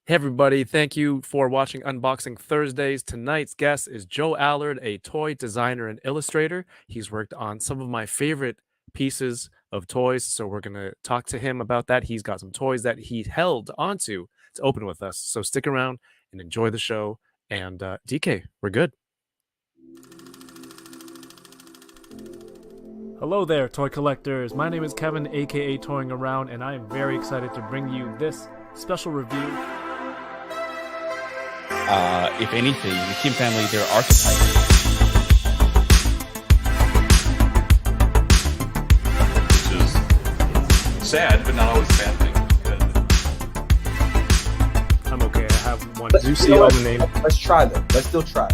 Hey everybody, thank you for watching Unboxing Thursdays. Tonight's guest is Joe Allard, a toy designer and illustrator. He's worked on some of my favorite pieces of toys, so we're going to talk to him about that. He's got some toys that he held onto to open with us, so stick around and enjoy the show. And DK, we're good. Hello there, toy collectors. My name is Kevin, aka Toying Around, and I am very excited to bring you this special review. If anything, the Kim family, they're archetypes. Which is sad, but not always a bad thing. I'm okay. I have one Zeusy on the name. Let's try them. Let's still try.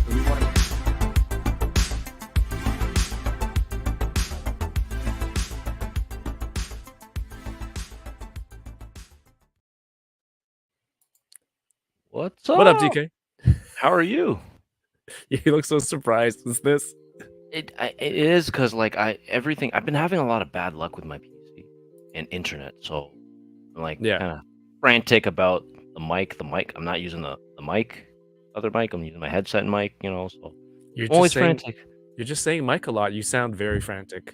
What's up? What up, DK? How are you? You look so surprised. Is this? It is because like I've been having a lot of bad luck with my PC and internet, so I'm like Yeah. kind of frantic about the mic. I'm not using the mic, other mic. I'm using my headset mic, so You're always just saying, frantic. You're just saying Mike a lot. You sound very frantic.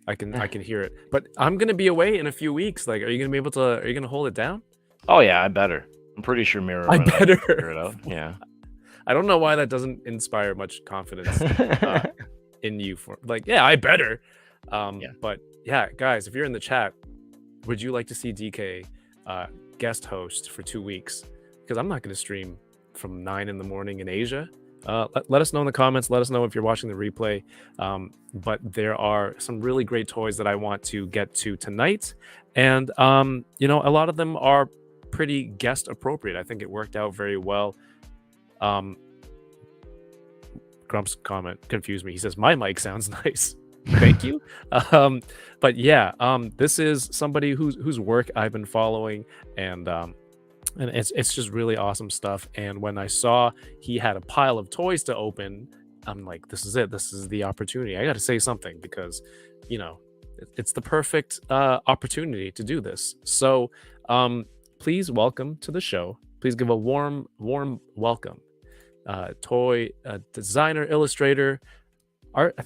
I can hear it. But I'm gonna be away in a few weeks. Like, are you gonna hold it down? Oh yeah, I better. I'm pretty sure Mirror. I better figure it out. Yeah. I don't know why that doesn't inspire much confidence in you. For like, yeah, I better. Yeah. But yeah, guys, if you're in the chat, would you like to see DK guest host for 2 weeks? Because I'm not going to stream from 9 in the morning in Asia. Let us know in the comments. Let us know if you're watching the replay. But there are some really great toys that I want to get to tonight. And, a lot of them are pretty guest appropriate. I think it worked out very well. Grump's comment confused me. He says, my mic sounds nice. Thank you. But yeah, this is somebody whose work I've been following, and it's just really awesome stuff. And when I saw he had a pile of toys to open, I'm like, this is it. This is the opportunity. I got to say something because, it's the perfect opportunity to do this. So please welcome to the show. Please give a warm welcome. Toy designer, illustrator, art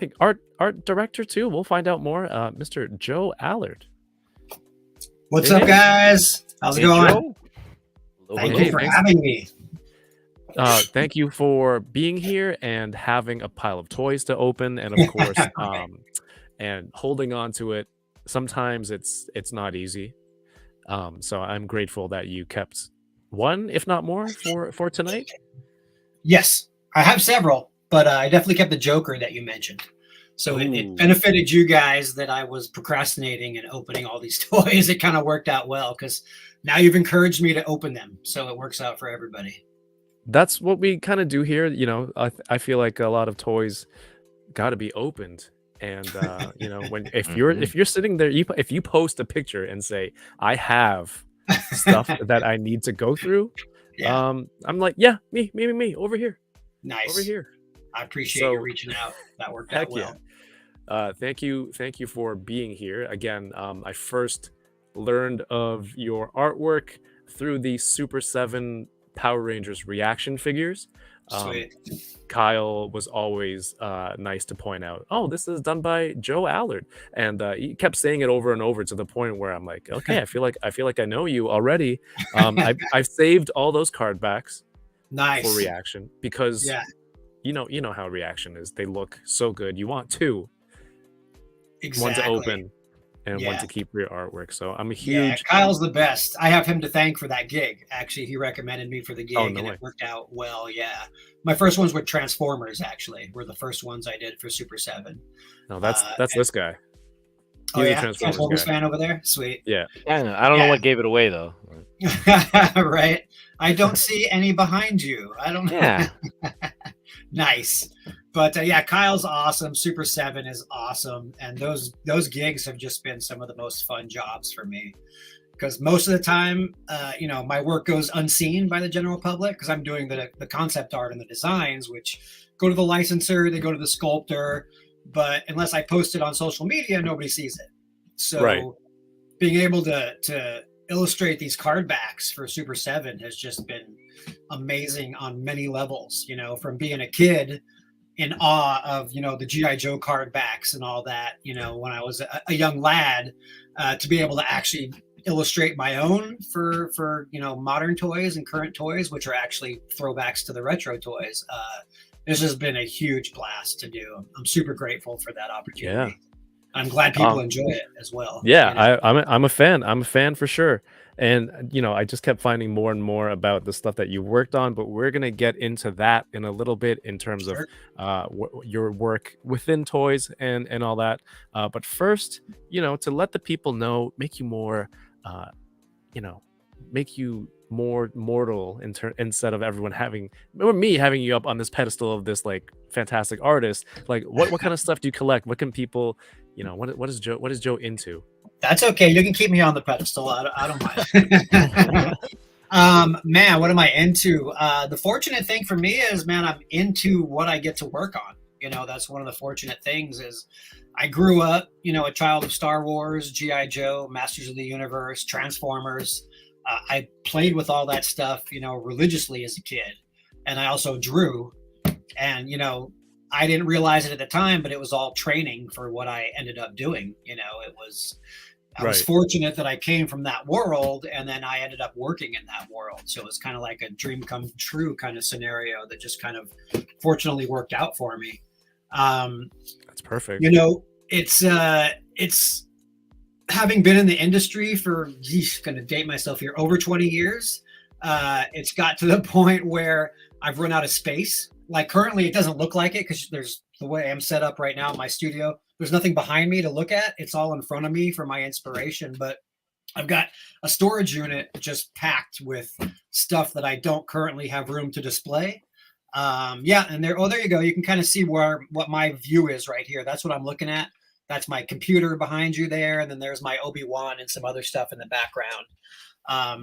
director too. We'll find out more. Mr. Joe Allard. What's up, guys? How's it going? Thank you for having me. Thank you for being here and having a pile of toys to open, and of course, and holding on to it. Sometimes it's not easy. So I'm grateful that you kept one, if not more, for tonight. Yes, I have several, but I definitely kept the Joker that you mentioned. So it benefited you guys that I was procrastinating and opening all these toys. It kind of worked out well because now you've encouraged me to open them. So it works out for everybody. That's what we kind of do here. I feel like a lot of toys got to be opened. And if you're sitting there, if you post a picture and say, I have stuff that I need to go through, yeah. I'm like, yeah, me over here. Nice. Over here. I appreciate you reaching out. That worked out well. Yeah. Thank you for being here again. I first learned of your artwork through the Super 7 Power Rangers reaction figures. Sweet. Kyle was always nice to point out, oh, this is done by Joe Allard, and he kept saying it over and over to the point where I'm like, okay, I feel like I know you already. I've saved all those card backs. Nice. For reaction, because you know how reaction is. They look so good. You want two. Exactly. One to open and one to keep for your artwork. So I'm a huge. Yeah, Kyle's the best. I have him to thank for that gig. Actually, he recommended me for the gig, and it worked out well. Yeah, my first ones with Transformers actually were the first ones I did for Super 7. No, that's this guy. He's a Transformers fan over there. Sweet. Yeah. I don't know what gave it away though. Right. I don't see any behind you. I don't know. Yeah. Nice. But Kyle's awesome. Super 7 is awesome. And those gigs have just been some of the most fun jobs for me. Because most of the time, my work goes unseen by the general public because I'm doing the concept art and the designs, which go to the licensor, they go to the sculptor. But unless I post it on social media, nobody sees it. So being able to illustrate these card backs for Super 7 has just been amazing on many levels, you know, from being a kid in awe of, you know, the GI Joe card backs and all that, you know, when I was a young lad, to be able to actually illustrate my own for you know, modern toys and current toys, which are actually throwbacks to the retro toys. This has been a huge blast to do. I'm super grateful for that opportunity. Yeah. I'm glad people enjoy it as well. Yeah, you know? I'm a fan. I'm a fan for sure. And you know, I just kept finding more and more about the stuff that you worked on, but we're gonna get into that in a little bit in terms of Sure. your work within toys and all that. But first, you know, to let the people know, make you more, you know, make you more mortal instead of everyone having or me having you up on this pedestal of this like fantastic artist. Like, what kind of stuff do you collect? What can people, you know, what is Joe into? That's okay. You can keep me on the pedestal. I don't mind. Man, what am I into? The fortunate thing for me is, man, I'm into what I get to work on. You know, that's one of the fortunate things is I grew up, you know, a child of Star Wars, GI Joe, Masters of the Universe, Transformers. I played with all that stuff, you know, religiously as a kid, and I also drew. And you know, I didn't realize it at the time, but it was all training for what I ended up doing. You know, I was Right. fortunate that I came from that world, and then I ended up working in that world. So it's kind of like a dream come true kind of scenario that just kind of fortunately worked out for me. That's perfect. You know, it's having been in the industry for, geez, going to date myself here, over 20 years. It's got to the point where I've run out of space. Like currently, it doesn't look like it because there's the way I'm set up right now in my studio. There's nothing behind me to look at. It's all in front of me for my inspiration. But I've got a storage unit just packed with stuff that I don't currently have room to display. Yeah, and there you go. You can kind of see what my view is right here. That's what I'm looking at. That's my computer behind you there, and then there's my Obi-Wan and some other stuff in the background.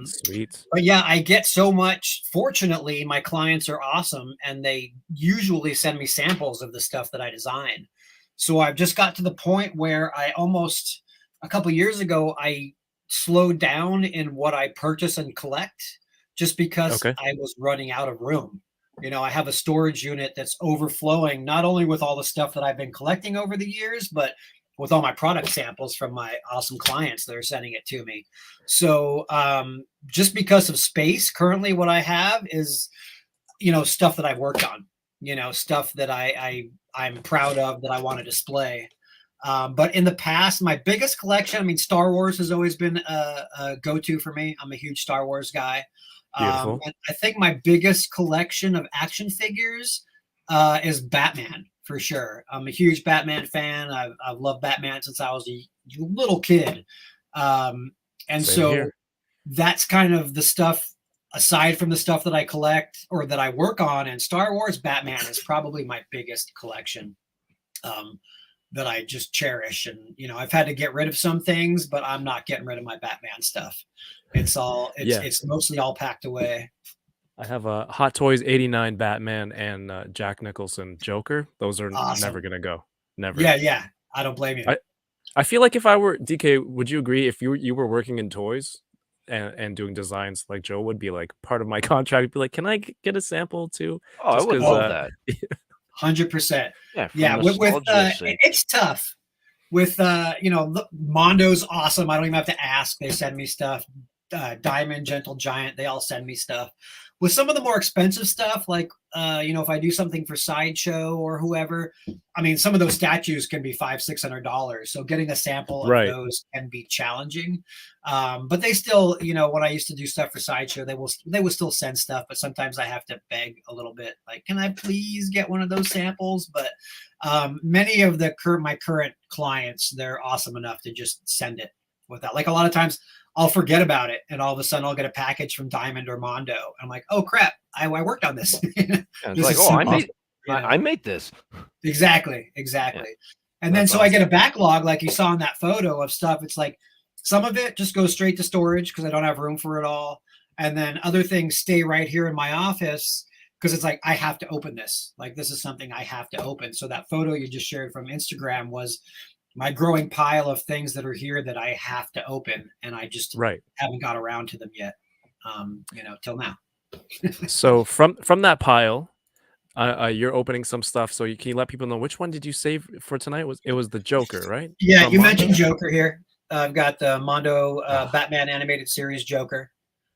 Sweet. But yeah, I get so much. Fortunately, my clients are awesome, and they usually send me samples of the stuff that I design. So I've just got to the point where I almost a couple years ago I slowed down in what I purchase and collect, just because Okay. I was running out of room. You know, I have a storage unit that's overflowing, not only with all the stuff that I've been collecting over the years, but with all my product samples from my awesome clients that are sending it to me. So just because of space, currently what I have is, you know, stuff that I've worked on, you know, stuff that I'm proud of that I want to display. But in the past, my biggest collection, I mean, Star Wars has always been a go-to for me. I'm a huge Star Wars guy. Beautiful. And I think my biggest collection of action figures is Batman for sure. I'm a huge Batman fan. I've loved Batman since I was a little kid. And Same so here. that's kind of the stuff, aside from the stuff that I collect or that I work on. And Star Wars Batman is probably my biggest collection that I just cherish. And, you know, I've had to get rid of some things, but I'm not getting rid of my Batman stuff. Yeah. It's mostly all packed away. I have a Hot Toys 89 Batman and Jack Nicholson Joker. Those are never Awesome. gonna go. Never. Yeah. I don't blame you. I feel like if I were DK, would you agree if you were working in toys and doing designs like Joe would be like part of my contract, be like, can I get a sample too? Oh, I Just would because love that. 100%. Yeah, for Yeah. With nostalgia's sake. it's tough with, you know, Mondo's awesome. I don't even have to ask. They send me stuff. Diamond, Gentle Giant, they all send me stuff. With some of the more expensive stuff, like you know, if I do something for Sideshow or whoever, I mean, some of those statues can be $500-$600. So getting a sample of Right. those can be challenging. But they still, you know, when I used to do stuff for Sideshow, they will still send stuff. But sometimes I have to beg a little bit, like, can I please get one of those samples? But many of my current clients, they're awesome enough to just send it without. Like a lot of times, I'll forget about it, and all of a sudden I'll get a package from Diamond or Mondo. I'm like, oh crap, I worked on this. Yeah, it's This like, is oh, so I made, awesome, you know? I made this. Exactly. And then That's so I get a awesome. backlog, like you saw in that photo of stuff. It's like some of it just goes straight to storage because I don't have room for it all, and then other things stay right here in my office because it's like I have to open this. Like this is something I have to open. So that photo you just shared from Instagram was my growing pile of things that are here that I have to open, and I just Right. haven't got around to them yet. Till now. So from that pile, you're opening some stuff. So can you let people know which one did you save for tonight? It was the Joker, right? Yeah, From you Mondo? mentioned Joker here. I've got the Mondo Ah, Batman animated series Joker,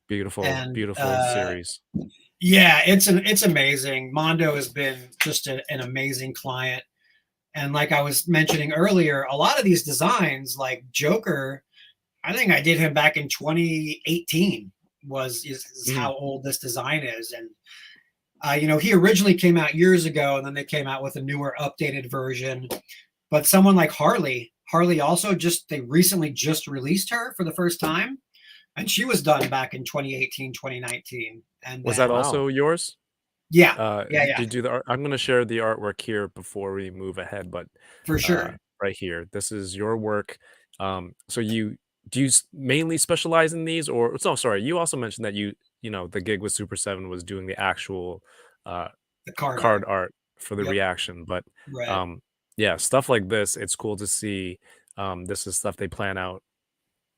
beautiful, and beautiful series. yeah, it's amazing. Mondo has been just an amazing client, and like I was mentioning earlier, a lot of these designs, like Joker, I think I did him back in 2018. Is Mhm. how old this design is, and he originally came out years ago, and then they came out with a newer, updated version. But someone like Harley also they recently just released her for the first time, and she was done back in 2018, 2019. And Was that then, Wow. also yours? yeah, yeah, Did yeah, you do the art? I'm gonna share the artwork here before we move ahead, but for uh, sure. right here, this is your work. So do you mainly specialize in these, or no? Sorry, you also mentioned that the gig with Super Seven was doing the actual uh, The card card art. art for the Yep. reaction, but Right. um, yeah, stuff like this, it's cool to see. This is stuff they plan out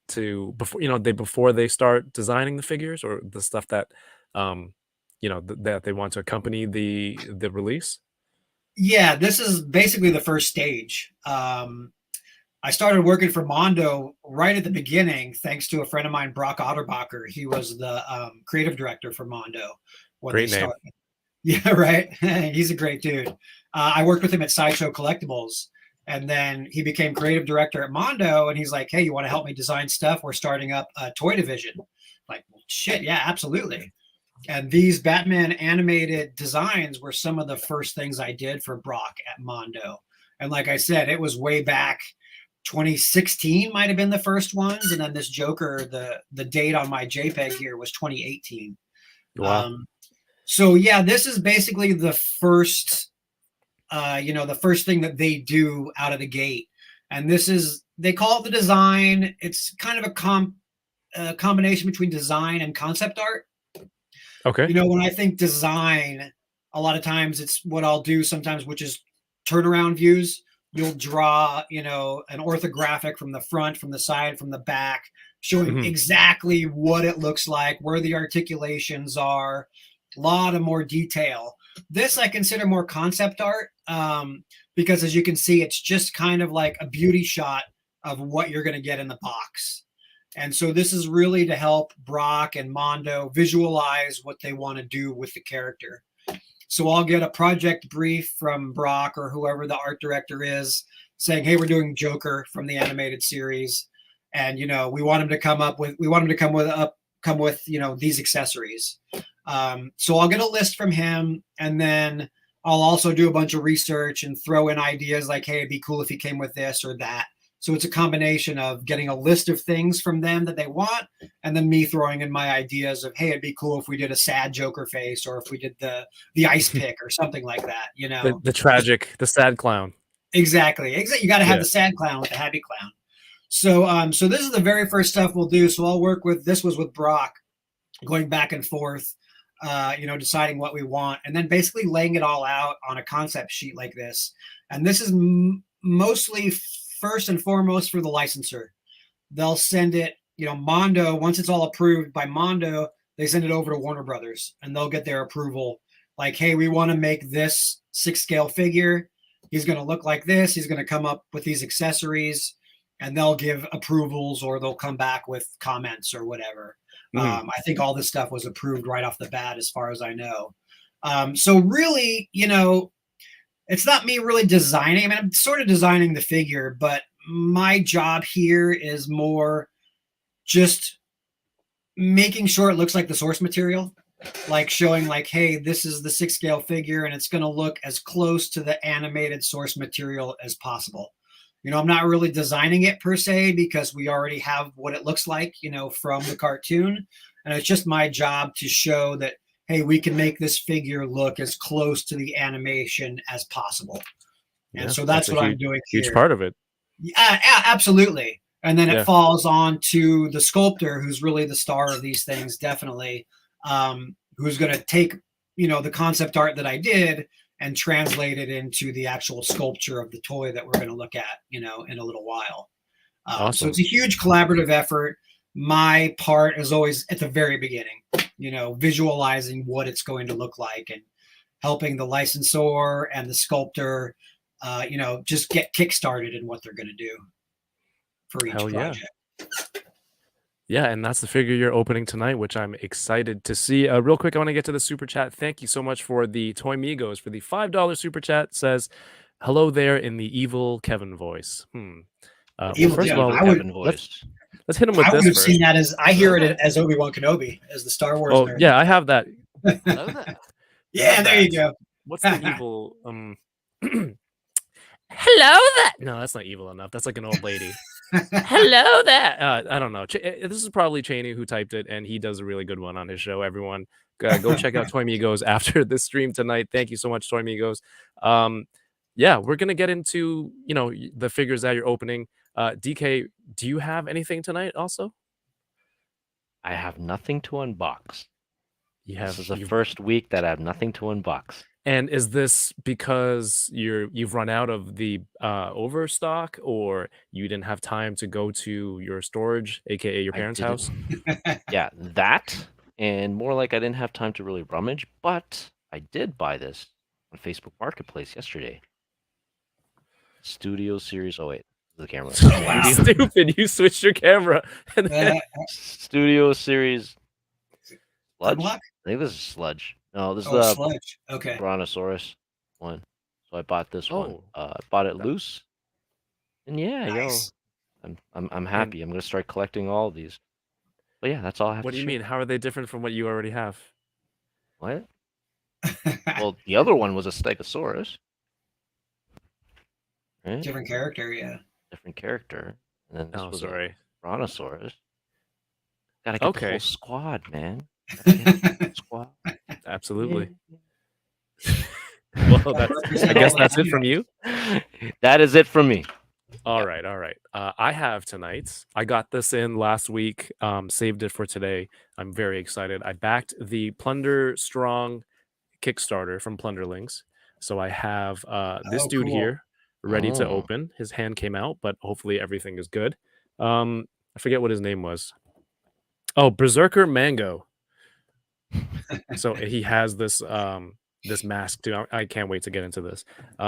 to before they start designing the figures or the stuff that that they want to accompany the release. Yeah, this is basically the first stage. I started working for Mondo right at the beginning, thanks to a friend of mine, Brock Otterbacher. He was the creative director for Mondo when they Great name. started. Yeah, right. He's a great dude. I worked with him at Sideshow Collectibles, and then he became creative director at Mondo. And he's like, "Hey, you want to help me design stuff? We're starting up a toy division." Like, well, shit, yeah, absolutely. And these Batman animated designs were some of the first things I did for Brock at Mondo. And like I said, it was way back. 2016 might have been the first ones, and then this Joker, the date on my JPEG here was 2018. Wow. Um, so yeah, this is basically the first, the first thing that they do out of the gate, and they call it the design. It's kind of a combination between design and concept art. Okay. When I think design, a lot of times it's what I'll do sometimes, which is turnaround views. You'll draw, an orthographic from the front, from the side, from the back, showing Mhm. exactly what it looks like, where the articulations are, a lot of more detail. This I consider more concept art, because as you can see, it's just kind of like a beauty shot of what you're going to get in the box. And so this is really to help Brock and Mondo visualize what they want to do with the character. So I'll get a project brief from Brock or whoever the art director is saying, "Hey, we're doing Joker from the animated series. And, we want him to come with, these accessories." So I'll get a list from him, and then I'll also do a bunch of research and throw in ideas like, "Hey, it'd be cool if he came with this or that." So it's a combination of getting a list of things from them that they want, and then me throwing in my ideas of, "Hey, it'd be cool if we did a sad Joker face, or if we did the ice pick or something like that." The Just tragic, the sad clown. exactly. You got to have Yeah. the sad clown with the happy clown. So this is the very first stuff we'll do. So I'll work with this was with Brock, going back and forth, deciding what we want, and then basically laying it all out on a concept sheet like this. And this is mostly first and foremost for the licensor. They'll send it, Mondo, once it's all approved by Mondo, they send it over to Warner Brothers, and they'll get their approval. Like, "Hey, we want to make this 6 scale figure. He's going to look like this. He's going to come up with these accessories," and they'll give approvals, or they'll come back with comments or whatever. Mhm. I think all this stuff was approved right off the bat, as far as I know. So really, it's not me really designing. I mean, I'm sort of designing the figure, but my job here is more just making sure it looks like the source material, like showing like, "Hey, this is the 6 scale figure, and it's going to look as close to the animated source material as possible." I'm not really designing it per se, because we already have what it looks like, from the cartoon. And it's just my job to show that, hey, we can make this figure look as close to the animation as possible. And Yeah, so that's that's a what I'm doing huge here. part of it. Yeah, absolutely. And then it Yeah. falls on to the sculptor, who's really the star of these things, definitely, who's going to take, the concept art that I did and translate it into the actual sculpture of the toy that we're going to look at, in a little while. So Awesome. it's a huge collaborative effort. My part is always at the very beginning, visualizing what it's going to look like and helping the licensor and the sculptor, just get kickstarted in what they're going to do for each Hell yeah. project. Yeah, and that's the figure you're opening tonight, which I'm excited to see. Real quick, I want to get to the super chat. Thank you so much for the Toy Migos for the $5 super chat. Says, "Hello there" in the evil Kevin voice. Evil first of all, Kevin voice. let's hit him with I would this have first. seen that I hear it as Obi-Wan Kenobi, as the Star Wars Oh nerd. yeah, I have that. Love that. Yeah, there you go. What's the evil? Hello there. No, that's not evil enough. That's like an old lady. Hello there. I don't know. This is probably Cheney who typed it, and he does a really good one on his show. Everyone, go check out Toy Migos after this stream tonight. Thank you so much, Toy Migos. Yeah, we're gonna get into the figures that you're opening. DK, do you have anything tonight? Also, I have nothing to unbox. this is the first week that I have nothing to unbox. And is this because you've run out of the overstock, or you didn't have time to go to your storage, aka your parents' house? Yeah, that, and more like I didn't have time to really rummage, but I did buy this on Facebook Marketplace yesterday. Studio Series. Oh wait, the camera. Wow. Stupid! You switched your camera. Studio Series. Sludge. Unlock? I think this is Sludge. No, this is Oh, the sludge. Okay. Brontosaurus one. So I bought this one. Oh. I bought it loose. And yeah, Nice. I'm happy. I'm gonna start collecting all of these. But yeah, that's all I have What to do you share. mean? How are they different from what you already have? What? Well, the other one was a Stegosaurus. Right? Different character, yeah. Different character. And then this was sorry. a Brontosaurus. Gotta get the Okay. whole squad, man. Gotta get the whole squad. Absolutely. Yeah. Well, I guess that's it from you. That is it from me. All right. I have tonight. I got this in last week. Saved it for today. I'm very excited. I backed the Plunder Strong Kickstarter from Plunderlings, so I have this dude cool. here ready to Oh. open. His hand came out, but hopefully everything is good. I forget what his name was. Oh, Berserker Mango. So he has this this mask too. I can't wait to get into this.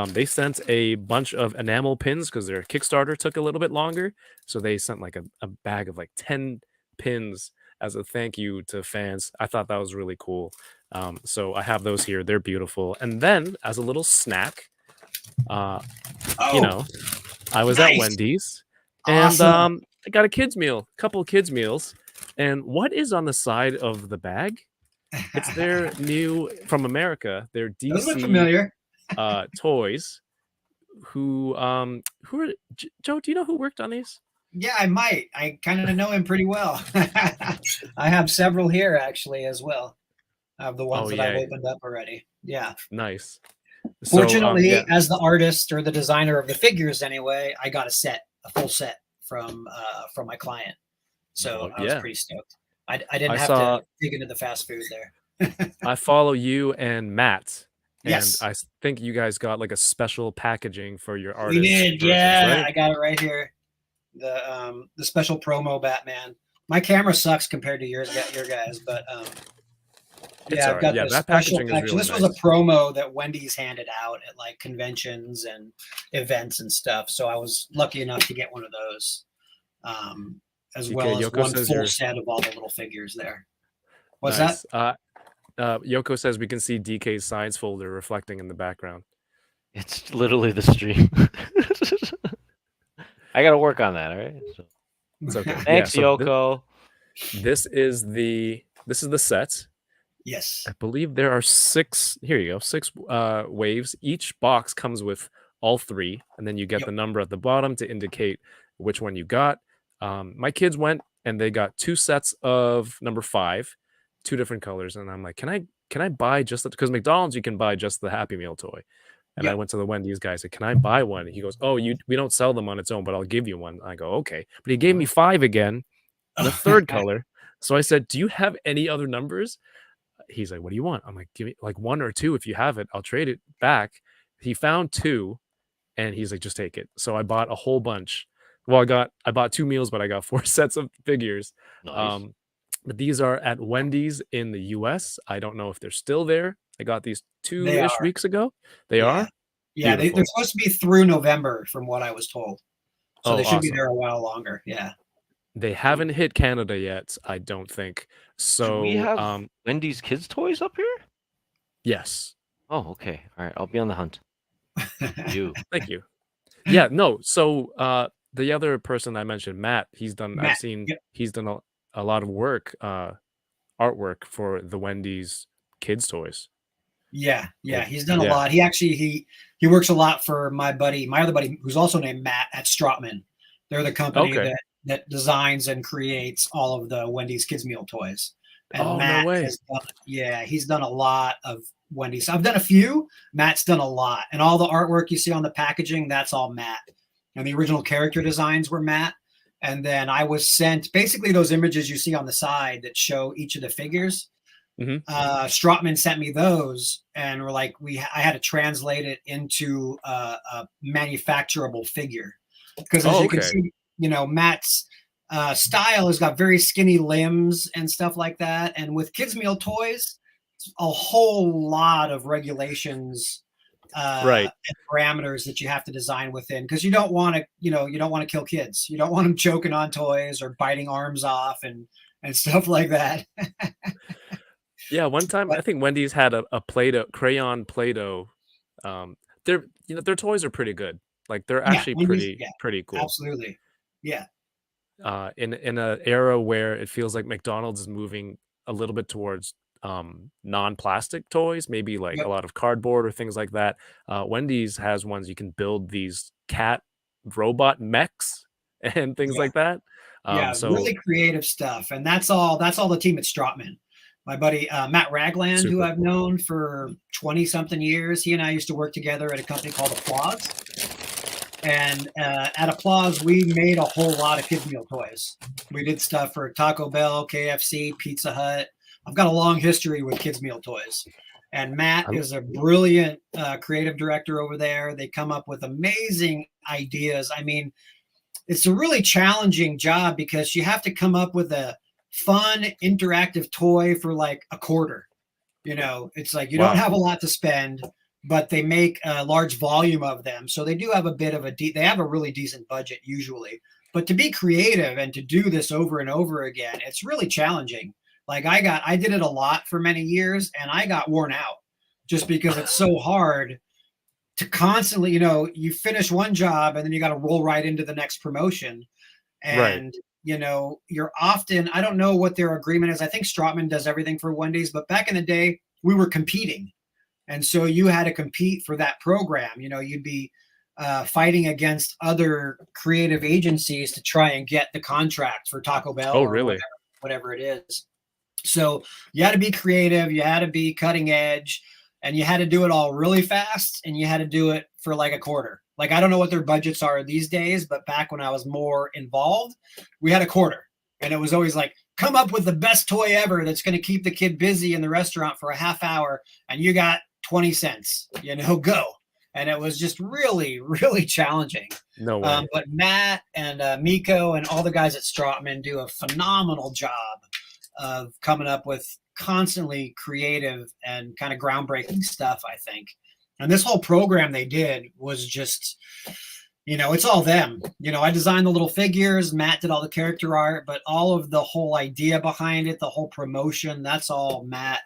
They sent a bunch of enamel pins because their Kickstarter took a little bit longer. So they sent like a bag of like 10 pins as a thank you to fans. I thought that was really cool. So I have those here. They're beautiful. And then as a little snack, I was at Nice. Wendy's Awesome. and I got a couple of kids meals. And what is on the side of the bag? It's their new from America. Their Those look DC familiar. toys. Who are Joe? Do you know who worked on these? Yeah, I might. I kind of know him pretty well. I have several here actually as well. Of the ones that I've opened up already. Yeah. Nice. Fortunately, as the artist or the designer of the figures, anyway, I got a full set from my client. So I was pretty stoked. I didn't have to dig into the fast food there. I follow you and Matt. And Yes. I think you guys got like a special packaging for your artist. We did, versions, yeah. right? I got it right here. The special promo Batman. My camera sucks compared to your guys, but yeah, I've got yeah, this that special packaging is package. really This was a promo that Wendy's handed out at like conventions and events and stuff. So I was lucky enough to get one of those, as well as Yoko one says full you're- set of all the little figures there. What's Nice. Yoko says we can see DK's science folder reflecting in the background. It's literally the stream. I gotta work on that, all right? So, It's okay. thanks, so Yoko. This is the set. Yes. I believe there are 6. Here you go. 6 waves. Each box comes with all 3, and then you get the number at the bottom to indicate which one you got. My kids went and they got 2 sets of number 5, 2 different colors, and I'm like, can I buy just because McDonald's you can buy just the Happy Meal toy. And I went to the Wendy's guy. I said, "Can I buy one?" And he goes, "Oh, we don't sell them on its own, but I'll give you one." I go, "Okay." But he gave me 5 again, the third color. So I said, "Do you have any other numbers?" he's like, "What do you want?" I'm like, "Give me like one or two if you have it. I'll trade it back." He found two, and he's like, "Just take it." So I bought a whole bunch. Well, I bought 2 meals, but I got 4 sets of figures. Nice. But these are at Wendy's in the US. I don't know if they're still there. I got these They 2-ish are. weeks ago. They Yeah. are? Yeah, they're Beautiful. supposed to be through November, from what I was told. So Oh, they should be awesome. there a while longer. Yeah. They haven't hit Canada yet, I don't think. Do we So, have Wendy's kids toys up here? yes. Oh, okay. All right. I'll be on the hunt. You. Thank you. Yeah, no. So, the other person I mentioned, Matt, I've Matt. seen Yep. he's done a lot of work, artwork for the Wendy's kids toys. Yeah, Like, he's done a yeah. lot. He actually he works a lot for my other buddy, who's also named Matt at Strotman. They're the company Okay. that designs and creates all of the Wendy's kids meal toys. And Oh, no Matt way. has done, he's done a lot of Wendy's. I've done a few. Matt's done a lot, and all the artwork you see on the packaging, that's all Matt. And the original character designs were Matt. And then I was sent basically those images you see on the side that show each of the figures. Mhm. Strotman sent me those, and we're like, I had to translate it into a manufacturable figure, because as Oh, you can okay. see, Matt's style has got very skinny limbs and stuff like that. And with kids meal toys, a whole lot of regulations Right. and parameters that you have to design within, because you don't want to, you don't want to kill kids. You don't want them choking on toys or biting arms off and stuff like that. Yeah, one time I But think Wendy's had a Play-Doh crayon Play-Doh. Their their toys are pretty good. Like they're yeah, actually Wendy's, pretty cool. absolutely. Yeah, In a era where it feels like McDonald's is moving a little bit towards non-plastic toys, maybe like a yep, lot of cardboard or things like that. Wendy's has ones you can build these cat robot mechs and things yeah, like that. yeah. So Really creative stuff, and that's all. That's all the team at Strotman. My buddy Matt Ragland, who super I've cool. known for 20 something years, he and I used to work together at a company called Applause. And at Applause, we made a whole lot of kids meal toys. We did stuff for Taco Bell, KFC, Pizza Hut. I've got a long history with kids meal toys. And Matt I is a brilliant creative director over there. They come up with amazing ideas. I mean, it's a really challenging job, because you have to come up with a fun, interactive toy for like a quarter. It's like you don't Wow. have a lot to spend, but they make a large volume of them. So they do have a bit of they have a really decent budget usually. But to be creative and to do this over and over again, it's really challenging. Like I did it a lot for many years, and I got worn out just because it's so hard to constantly, you finish one job and then you got to roll right into the next promotion. Right. And, you're often, I don't know what their agreement is. I think Strotman does everything for Wendy's, but back in the day, we were competing. And so you had to compete for that program. You'd be fighting against other creative agencies to try and get the contract for Taco Bell Oh, or really? whatever it is. So you had to be creative, you had to be cutting edge, and you had to do it all really fast, and you had to do it for like a quarter. Like I don't know what their budgets are these days, but back when I was more involved, we had a quarter. And it was always like, come up with the best toy ever that's going to keep the kid busy in the restaurant for a half hour, and you got 20 cents, go. And it was just really, really challenging. No way. But Matt and Miko and all the guys at Strotman do a phenomenal job of coming up with constantly creative and kind of groundbreaking stuff, I think. And this whole program they did was just, it's all them. I designed the little figures, Matt did all the character art, but all of the whole idea behind it, the whole promotion, that's all Matt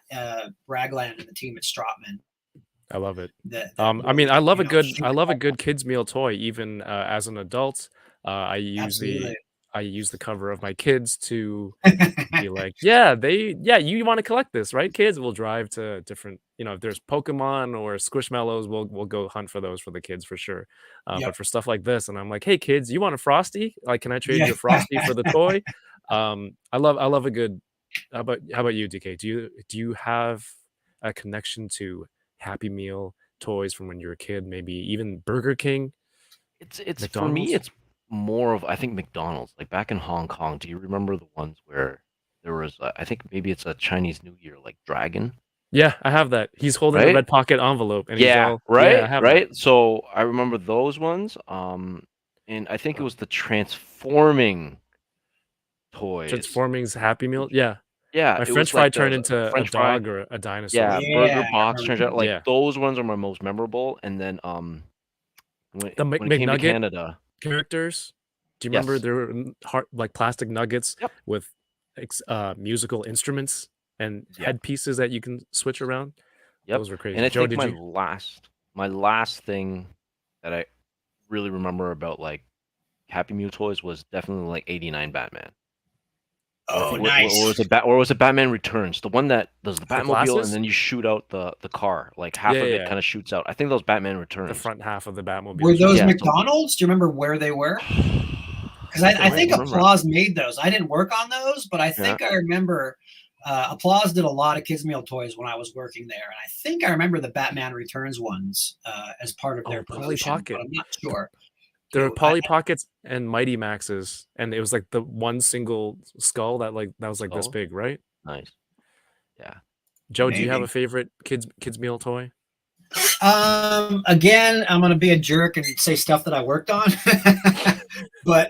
Ragland and the team at Strotman. I love it. That I mean, really, I love a good kids meal toy even as an adult. I use absolutely. the cover of my kids to be like, yeah, you want to collect this, right, kids? We'll drive to different, if there's Pokemon or Squishmallows, we'll go hunt for those for the kids for sure. Yep. But for stuff like this, and I'm like, hey kids, you want a Frosty? Like, can I trade Yeah. you a Frosty for the toy? I love a good. How about you, DK? Do you have a connection to Happy Meal toys from when you were a kid? Maybe even Burger King, It's for me, McDonald's? it's more of I think McDonald's. Like back in Hong Kong, do you remember the ones where there was I think maybe it's a Chinese New Year like dragon. Yeah, I have that. He's holding the Right? red pocket envelope, and he's Yeah, all right, I have that. right. So I remember those ones. And I think it was the transforming toys. Transforming's Happy Meal. Yeah, Yeah, my it French was fry like turned the into a French fry. dog or a dinosaur. Yeah, Yeah, burger I box remember turns out like Yeah. those ones are my most memorable. And then when The when it came to McNugget Canada, characters. Do you remember yes, there were like plastic nuggets yep, with musical instruments and yep, headpieces that you can switch around? yep. Those were And crazy. I Joe, think did you? my last thing that I really remember about like Happy Meal toys was definitely like '89 Batman. Oh, Or nice. was it or was it Batman Returns? The one that does the The Batmobile and glasses? then you shoot out the car. Like half Yeah, of yeah, it yeah. kind of shoots out. I think those Batman The Returns. front half of the Were Batmobile shoots those Yeah, out. so McDonald's? Do you remember where they were? Because I don't think remember. Applause made those. I didn't work on those, but I Yeah. think I remember Applause did a lot of kids meal toys when I was working there, and I think I remember the Batman Returns ones as part of their Oh, Polly promotion, Pocket. but I'm not sure. There were I- Polly Pockets and Mighty Maxes, and it was like the one single skull that was like this Skull? big, right? Nice. Yeah. Joe, do you have Maybe. a favorite kids meal toy? Again, I'm gonna be a jerk and say stuff that I worked on, but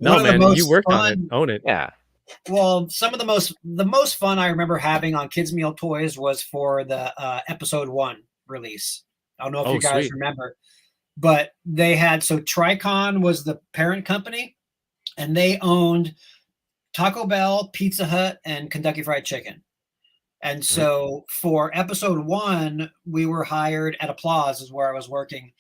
No, one of the man, you most worked on it. fun. Own it. Yeah. Well, some of the most fun I remember having on kids meal toys was for the episode 1 release. I don't know if Oh, you guys sweet. remember, but they had Tricon was the parent company, and they owned Taco Bell, Pizza Hut, and Kentucky Fried Chicken. And so for episode 1, we were hired at Applause, is where I was working,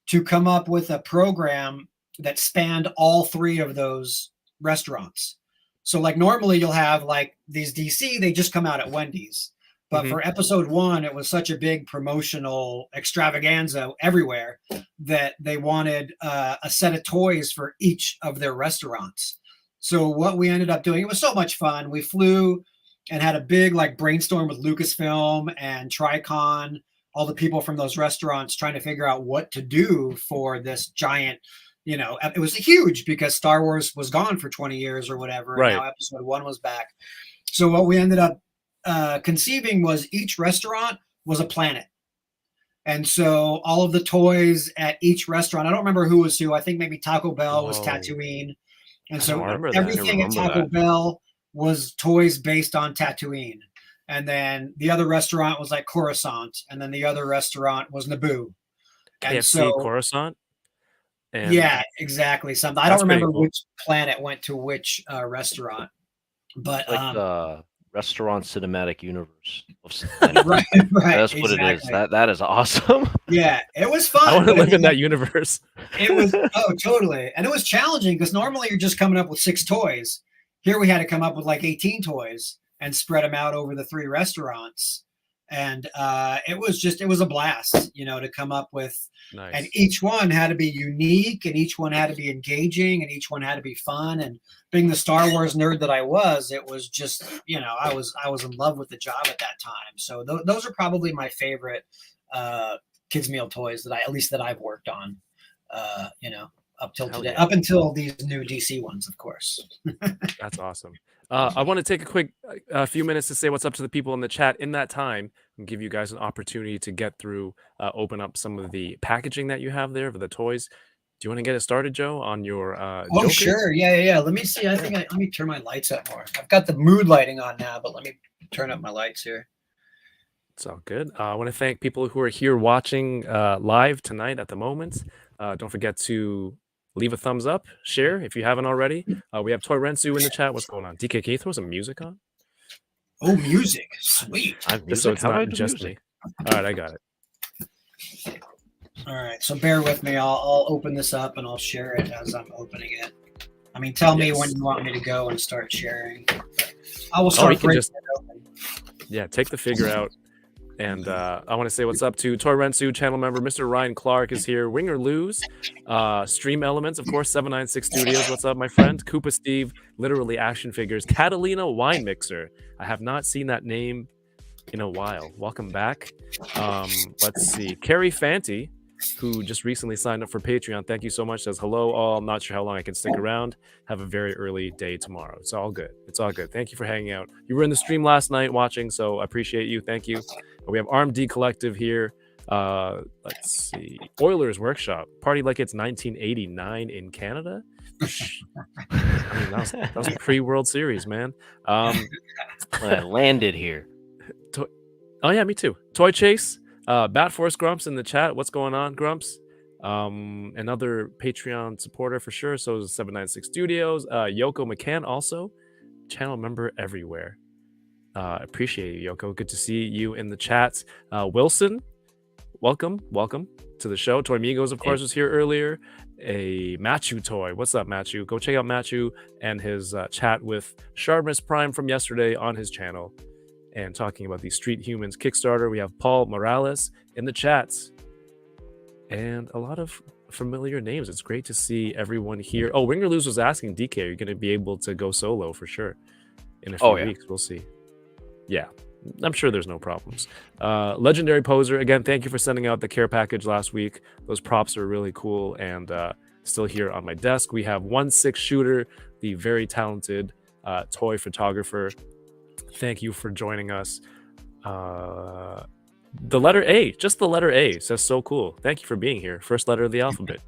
to come up with a program that spanned all 3 of those restaurants. So like normally you'll have like these DC, they just come out at Wendy's. But for episode 1, it was such a big promotional extravaganza everywhere that they wanted a set of toys for each of their restaurants. So what we ended up doing, it was so much fun. We flew and had a big like brainstorm with Lucasfilm and Tricon, all the people from those restaurants trying to figure out what to do for this giant, it was huge because Star Wars was gone for 20 years or whatever. Right. And now episode 1 was back. So what we ended up conceiving was each restaurant was a planet. And so all of the toys at each restaurant, I don't remember who was who. I think maybe Taco Bell was Whoa. Tatooine. And I don't so remember that. everything at remember Taco that. Bell was toys based on Tatooine. And then the other restaurant was like Coruscant. And then the other restaurant was Naboo. And KFC so, Coruscant. And yeah, exactly. Something. I That's don't pretty remember cool. which planet went to which restaurant. But Like the restaurant cinematic universe of right, That's what it is. exactly. That is awesome. Yeah, it was fun. I want to but live in mean, that universe. It was totally, and it was challenging because normally you're just coming up with 6 toys. Here we had to come up with like 18 toys and spread them out over the 3 restaurants, and it was a blast, to come up with. Nice. And each one had to be unique, and each one had to be engaging, and each one had to be fun. And being the Star Wars nerd that I was, it was just, I was in love with the job at that time. So those are probably my favorite kids meal toys that I've worked on. Up till Hell today, yeah. up until these new DC ones, of course. That's awesome. I want to take a few minutes to say what's up to the people in the chat. In that time, and give you guys an opportunity to get through, open up some of the packaging that you have there for the toys. Do you want to get it started, Joe, on your Oh, Joker? sure. Yeah. Let me see. Let me turn my lights up more. I've got the mood lighting on now, but let me turn up my lights here. It's all good. I want to thank people who are here watching live tonight at the moment. Don't forget to leave a thumbs up, share if you haven't already. We have Toy Rensu in the chat. What's going on? DK, can you throw some music on? Oh, music. Sweet. I have Just so music. it's How do I not do just music? me. All right, I got it. All right. So bear with me. I'll open this up and I'll share it as I'm opening it. I mean, tell me Yes. when you want me to go and start sharing. I will start we can breaking just- it open. Yeah, take the figure out. And I want to say what's up to Toy Rensu channel member Mr. Ryan Clark is here. Win or lose. Stream Elements, of course, 796 Studios. What's up, my friend? Koopa Steve, literally action figures. Catalina Wine Mixer. I have not seen that name in a while. Welcome back. Let's see. Carrie Fanty. who just recently signed up for Patreon. Thank you so much. Says hello all. I'm not sure how long I can stick around. Have a very early day tomorrow. It's all good. It's all good. Thank you for hanging out. You were in the stream last night watching, so I appreciate you. Thank you. We have Armed D Collective here. Let's see. Oilers Workshop. Party like it's 1989 in Canada. I mean, that was pre-World Series, man. When I landed here. Oh yeah, me too. Toy Chase, Bat Force Grumps in the chat. What's going on, Grumps? Another Patreon supporter for sure. So is 796 Studios. Yoko McCann also, channel member everywhere. Appreciate you, Yoko. Good to see you in the chat. Wilson, welcome to the show. Toy Migos, of course, was here earlier. A Machu toy. What's up, Machu? Go check out Machu and his chat with Sharpness Prime from yesterday on his channel. And talking about the Street Humans Kickstarter, we have Paul Morales in the chats. And a lot of familiar names. It's great to see everyone here. Oh, Wing or Lose was asking, DK, are you going to be able to go solo for sure? In a few weeks, we'll see. Yeah, I'm sure there's no problems. Legendary Poser, again, thank you for sending out the care package last week. Those props are really cool and still here on my desk. We have 1/6 Shooter, the very talented toy photographer. Thank you for joining us. The letter A, just the letter A says so cool. Thank you for being here. First letter of the alphabet.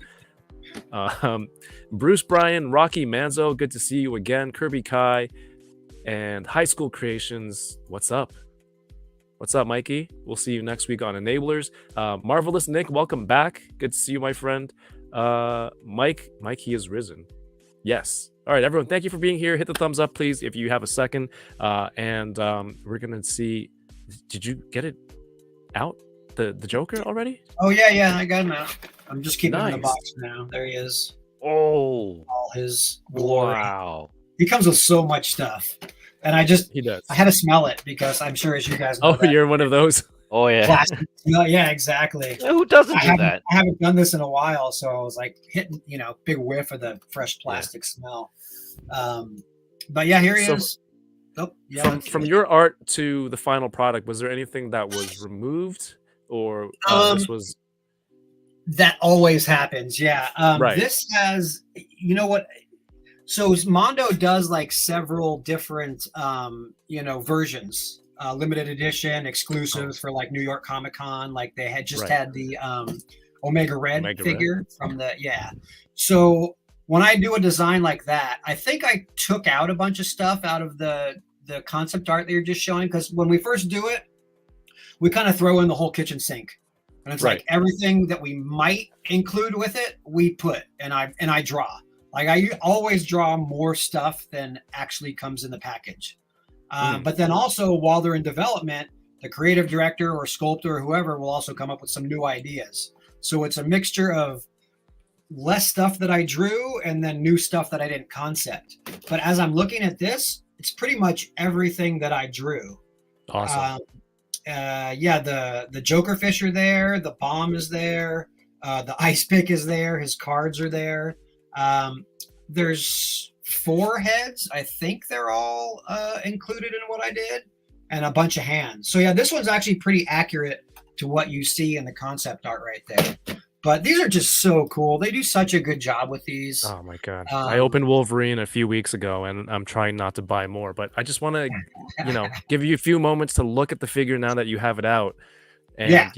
Bruce Bryan, Rocky Manzo, good to see you again. Kirby Kai and High School Creations. What's up? What's up, Mikey? We'll see you next week on Enablers. Marvelous Nick, welcome back. Good to see you, my friend. Mike, he is risen. Yes. All right, everyone, thank you for being here. Hit the thumbs up, please, if you have a second. And we're going to see. Did you get it out? The Joker already? Oh, yeah, I got him out. I'm just keeping him in the box now. There he is. Oh. All his glory. Wow. He comes with so much stuff. And he does. I had to smell it because I'm sure, as you guys know. Oh, you're one of those? Oh, yeah. Plastic. Yeah, exactly. Who doesn't do that? I haven't done this in a while, so I was like hitting, big whiff of the fresh plastic smell. But yeah, here he is. Oh, yeah. From your art to the final product, was there anything that was removed, or this was? That always happens. Yeah. Right. This has, what? So Mondo does like several different, versions. Limited edition exclusives for like New York Comic Con. Like they had just had the Omega Red figure from the So when I do a design like that, I think I took out a bunch of stuff out of the concept art that you're just showing, because when we first do it, we kind of throw in the whole kitchen sink, and it's like everything that we might include with it, we put, and I draw. Like I always draw more stuff than actually comes in the package. But then also, while they're in development, the creative director or sculptor or whoever will also come up with some new ideas. So it's a mixture of less stuff that I drew and then new stuff that I didn't concept. But as I'm looking at this, it's pretty much everything that I drew. Awesome. The Joker fish are there. The bomb is there. The ice pick is there. His cards are there. There's 4 heads. I think they're all included in what I did, and a bunch of hands. So yeah, this one's actually pretty accurate to what you see in the concept art right there. But these are just so cool. They do such a good job with these. Oh my god! I opened Wolverine a few weeks ago, and I'm trying not to buy more. But I just want to, give you a few moments to look at the figure now that you have it out, and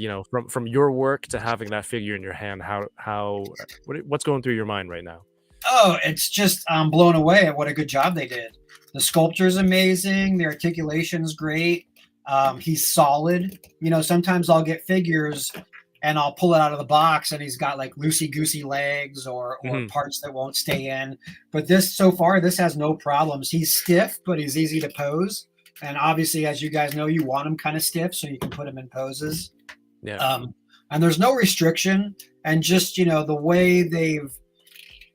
from your work to having that figure in your hand, what's going through your mind right now? Oh, it's just I'm blown away at what a good job they did. The sculpture is amazing. The articulation is great. He's solid. Sometimes I'll get figures and I'll pull it out of the box and he's got like loosey-goosey legs or parts that won't stay in. But this has no problems. He's stiff, but he's easy to pose. And obviously, as you guys know, you want him kind of stiff so you can put him in poses. Yeah. And there's no restriction. And just, the way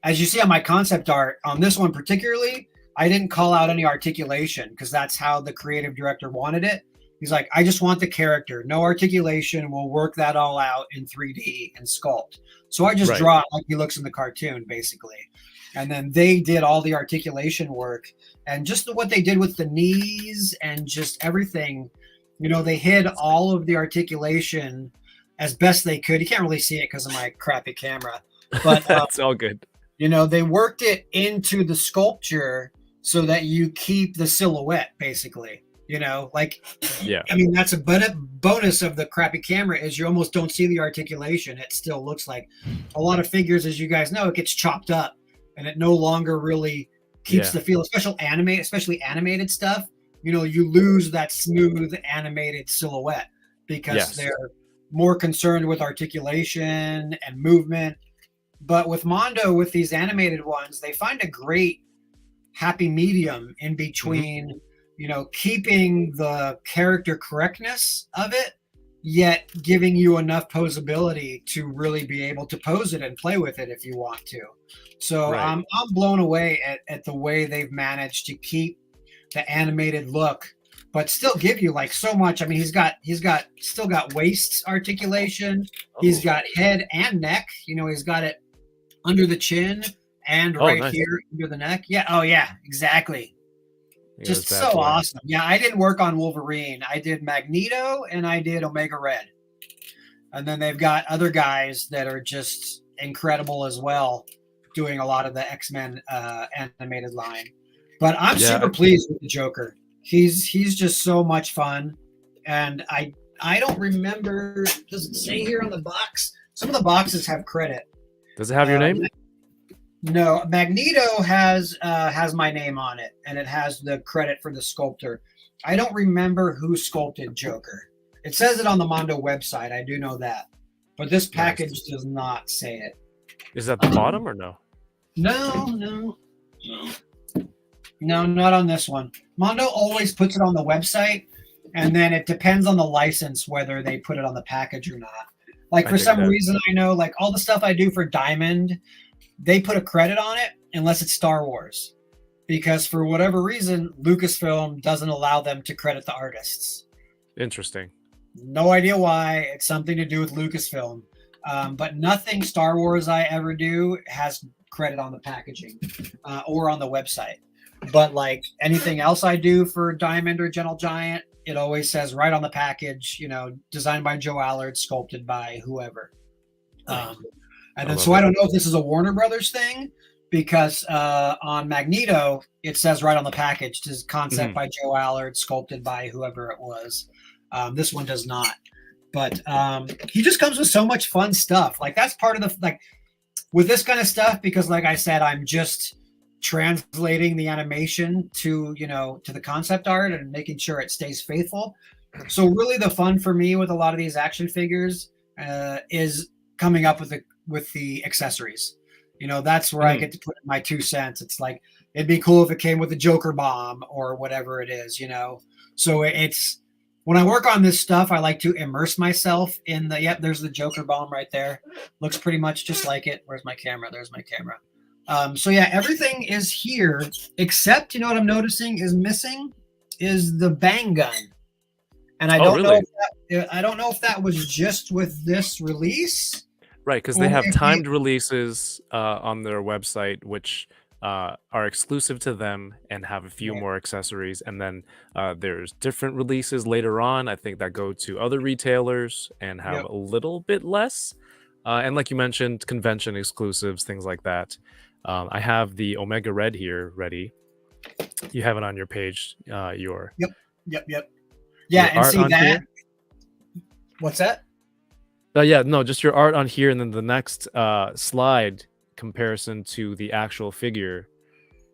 as you see on my concept art, on this one particularly, I didn't call out any articulation because that's how the creative director wanted it. He's like, I just want the character, no articulation. We'll work that all out in 3D and sculpt. So I just draw it like he looks in the cartoon, basically. And then they did all the articulation work, and just what they did with the knees and just everything, they hid all of the articulation as best they could. You can't really see it because of my crappy camera, but That's all good. they worked it into the sculpture so that you keep the silhouette, basically. Like, Yeah. I mean, that's a bonus of the crappy camera is you almost don't see the articulation. It still looks like a lot of figures, as you guys know, it gets chopped up and it no longer really keeps the feel, especially animated stuff. You lose that smooth animated silhouette because they're more concerned with articulation and movement. But with Mondo, with these animated ones, they find a great happy medium in between, keeping the character correctness of it, yet giving you enough posability to really be able to pose it and play with it if you want to. So I'm blown away at the way they've managed to keep the animated look, but still give you like so much. I mean, he's still got waist articulation. He's got head and neck. He's got it under the chin and nice. here under the neck. Yeah. Oh yeah, exactly. Just so boy. awesome. Yeah, I didn't work on Wolverine. I did Magneto and I did Omega Red. And then they've got other guys that are just incredible as well, doing a lot of the X-Men animated line. But I'm super pleased with the Joker. He's just so much fun. And I don't remember, does it say here on the box? Some of the boxes have credit. Does it have your name? No, Magneto has my name on it, and it has the credit for the sculptor. I don't remember who sculpted Joker. It says it on the Mondo website. I do know that, but this package does not say it. Is that the bottom or no? No, not on this one. Mondo always puts it on the website, and then it depends on the license whether they put it on the package or not. Like for some reason, I know like all the stuff I do for Diamond, they put a credit on it unless it's Star Wars, because for whatever reason, Lucasfilm doesn't allow them to credit the artists. Interesting. No idea why. It's something to do with Lucasfilm. But nothing Star Wars I ever do has credit on the packaging or on the website. But like anything else I do for Diamond or Gentle Giant, it always says right on the package, designed by Joe Allard, sculpted by whoever. And then, so I don't know if this is a Warner Brothers thing, because on Magneto, it says right on the package, this is concept by Joe Allard, sculpted by whoever it was. This one does not. But he just comes with so much fun stuff. Like that's part of the, like with this kind of stuff, because like I said, I'm just translating the animation to, to the concept art and making sure it stays faithful. So really the fun for me with a lot of these action figures is coming up with the accessories. That's where I get to put in my 2 cents. It's like, it'd be cool if it came with a Joker bomb or whatever it is, So it's, when I work on this stuff, I like to immerse myself in there's the Joker bomb right there. Looks pretty much just like it. Where's my camera? There's my camera. So yeah, everything is here, except, what I'm noticing is missing is the bang gun. And I don't know if that was just with this release. Right, because they have timed releases on their website, which are exclusive to them and have a few more accessories. And then there's different releases later on, I think, that go to other retailers and have a little bit less. And like you mentioned, convention exclusives, things like that. I have the Omega Red here ready. You have it on your page. Yep. Yeah, and see that. Here. What's that? Just your art on here, and then the next slide comparison to the actual figure.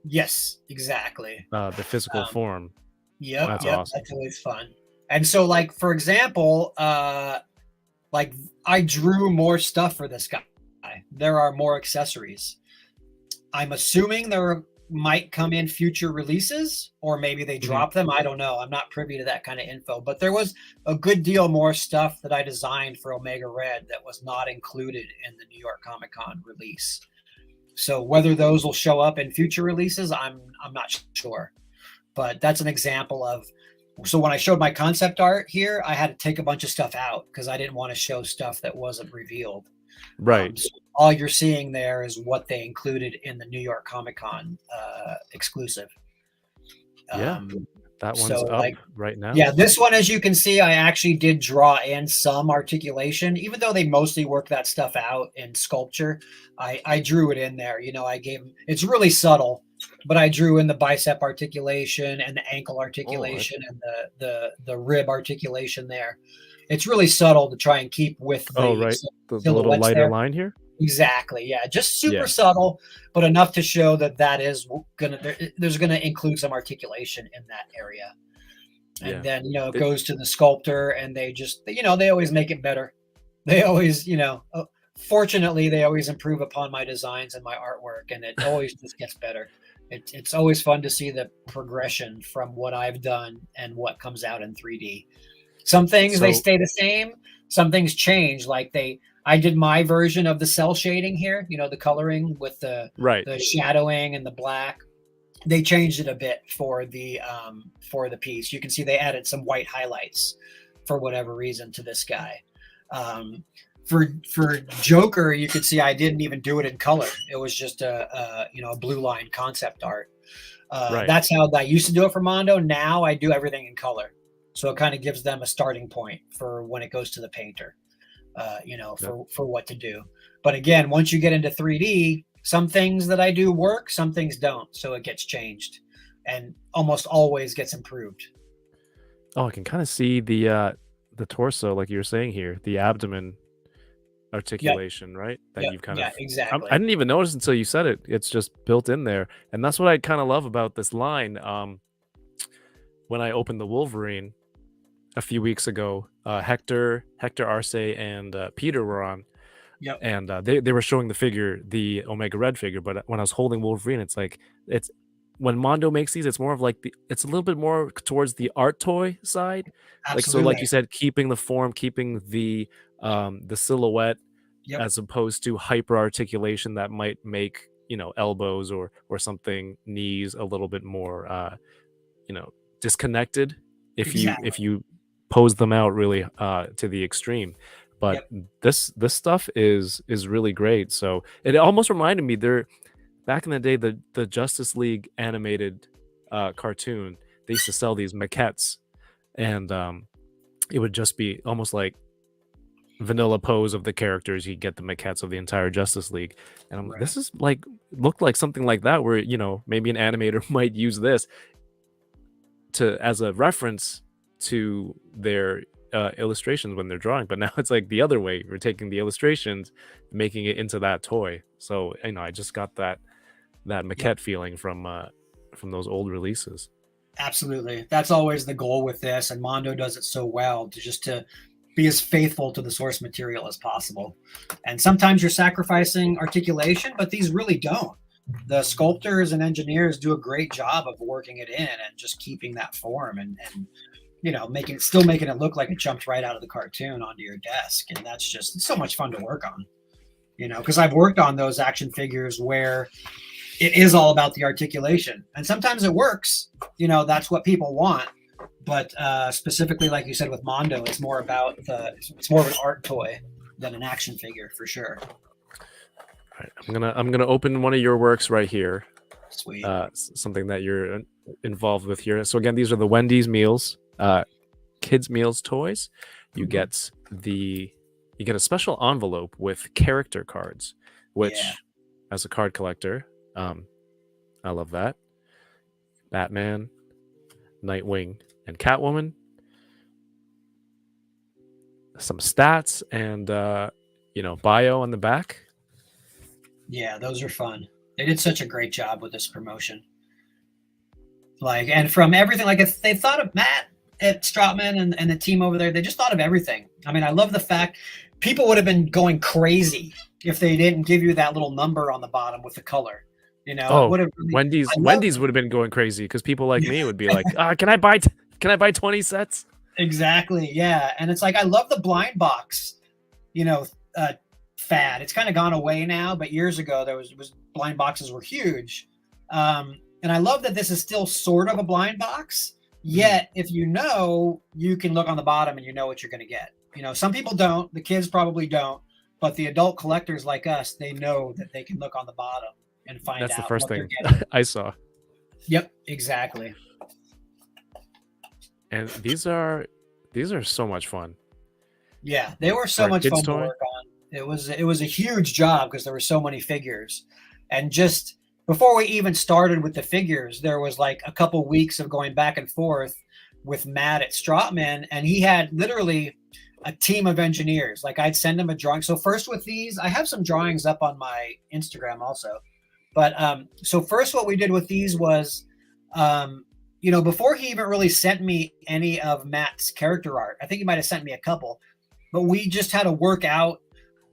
Yes, exactly. The physical form. That's awesome. That's always fun. And so, like for example, like I drew more stuff for this guy. There are more accessories. I'm assuming there might come in future releases, or maybe they drop them. I don't know. I'm not privy to that kind of info, but there was a good deal more stuff that I designed for Omega Red that was not included in the New York Comic Con release. So whether those will show up in future releases, I'm not sure, but that's an example of, so when I showed my concept art here, I had to take a bunch of stuff out because I didn't want to show stuff that wasn't revealed. Right. So all you're seeing there is what they included in the New York Comic Con exclusive. That So one's up like, right now. yeah, this one, as you can see, I actually did draw in some articulation, even though they mostly work that stuff out in sculpture. I drew it in there. I gave it's really subtle, but I drew in the bicep articulation and the ankle articulation and the rib articulation there. It's really subtle to try and keep with Oh, the right. The little silhouettes lighter there. line here. Exactly. Yeah. Just super Yeah. subtle, but enough to show that is there's gonna include some articulation in that area. Yeah. And then, it It- goes to the sculptor and they just, they always make it better. They always, fortunately, they always improve upon my designs and my artwork, and it always just gets better. It's always fun to see the progression from what I've done and what comes out in 3D. Some things they So- stay the same, some things change. Like I did my version of the cell shading here, the coloring with the Right. shadowing and the black. They changed it a bit for the piece. You can see they added some white highlights for whatever reason to this guy. For Joker, you could see I didn't even do it in color. It was just a blue line concept art. Right. That's how I used to do it for Mondo. Now I do everything in color, so it kind of gives them a starting point for when it goes to the painter. For what to do. But again, once you get into 3D, some things that I do work, some things don't. So it gets changed and almost always gets improved. Oh, I can kind of see the torso, like you were saying here, the abdomen articulation, right? That Yep, you've kind yeah, of. exactly. I didn't even notice until you said it. It's just built in there, and that's what I kind of love about this line. When I opened the Wolverine a few weeks ago, Hector Arce, and Peter were on. Yep. And they were showing the figure, the Omega Red figure, but when I was holding Wolverine, it's like it's when Mondo makes these, it's more of like it's a little bit more towards the art toy side. Like so, like you said, keeping the form, keeping the silhouette, Yep. as opposed to hyper articulation that might make elbows or something, knees a little bit more disconnected if you pose them out really to the extreme. But this stuff is really great. So it almost reminded me there back in the day, the Justice League animated cartoon, they used to sell these maquettes, and it would just be almost like vanilla pose of the characters. You get the maquettes of the entire Justice League, and this is like looked like something like that, where maybe an animator might use this as a reference to their illustrations when they're drawing. But now it's like the other way, we're taking the illustrations, making it into that toy. So I just got that maquette feeling from those old releases. Absolutely, that's always the goal with this, and Mondo does it so well to be as faithful to the source material as possible. And sometimes you're sacrificing articulation, but these really don't. The sculptors and engineers do a great job of working it in and just keeping that form and making it look like it jumped right out of the cartoon onto your desk. And that's just so much fun to work on, because I've worked on those action figures where it is all about the articulation, and sometimes it works. That's what people want. But specifically, like you said, with Mondo, it's more about it's more of an art toy than an action figure for sure. All right, I'm gonna open one of your works right here. Sweet. Something that you're involved with here. So again, these are the Wendy's meals, kids meals toys. You get a special envelope with character cards, which as a card collector, I love that. Batman, Nightwing, and Catwoman. Some stats and bio on the back. Yeah, those are fun. They did such a great job with this promotion. And from everything, if they thought of Matt at Stratman and the team over there, they just thought of everything. I mean, I love the fact people would have been going crazy if they didn't give you that little number on the bottom with the color. Wendy's would have been going crazy because people like me would be like, can I buy 20 sets? Exactly. Yeah. And it's like, I love the blind box, fad. It's kind of gone away now, but years ago there was blind boxes were huge. And I love that this is still sort of a blind box, yet if you can look on the bottom and you know what you're going to get. Some people don't, the kids probably don't, but the adult collectors like us, they know that they can look on the bottom and find out. That's the first thing I saw. Yep, exactly. and these are so much fun Yeah, they were so for a much kid's fun to toy. work on. It was a huge job because there were so many figures. And just before we even started with the figures, there was like a couple weeks of going back and forth with Matt at Stratman, and he had literally a team of engineers. Like I'd send him a drawing. So first with these, I have some drawings up on my Instagram also. But so first what we did with these was before he even really sent me any of Matt's character art, I think he might have sent me a couple, but we just had to work out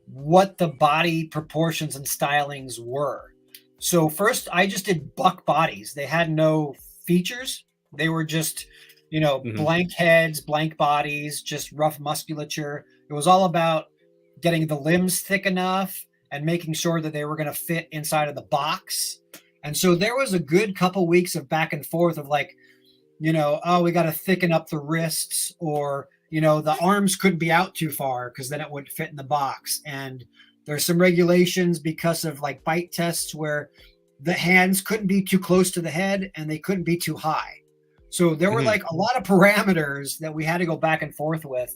what the body proportions and stylings were. So first I just did buck bodies. They had no features. They were just, Hmm. blank heads, blank bodies, just rough musculature. It was all about getting the limbs thick enough and making sure that they were going to fit inside of the box. And so there was a good couple weeks of back and forth of like, oh, we got to thicken up the wrists, or, the arms couldn't be out too far because then it wouldn't fit in the box. And there's some regulations because of like bite tests where the hands couldn't be too close to the head and they couldn't be too high. So there were Hmm. like a lot of parameters that we had to go back and forth with.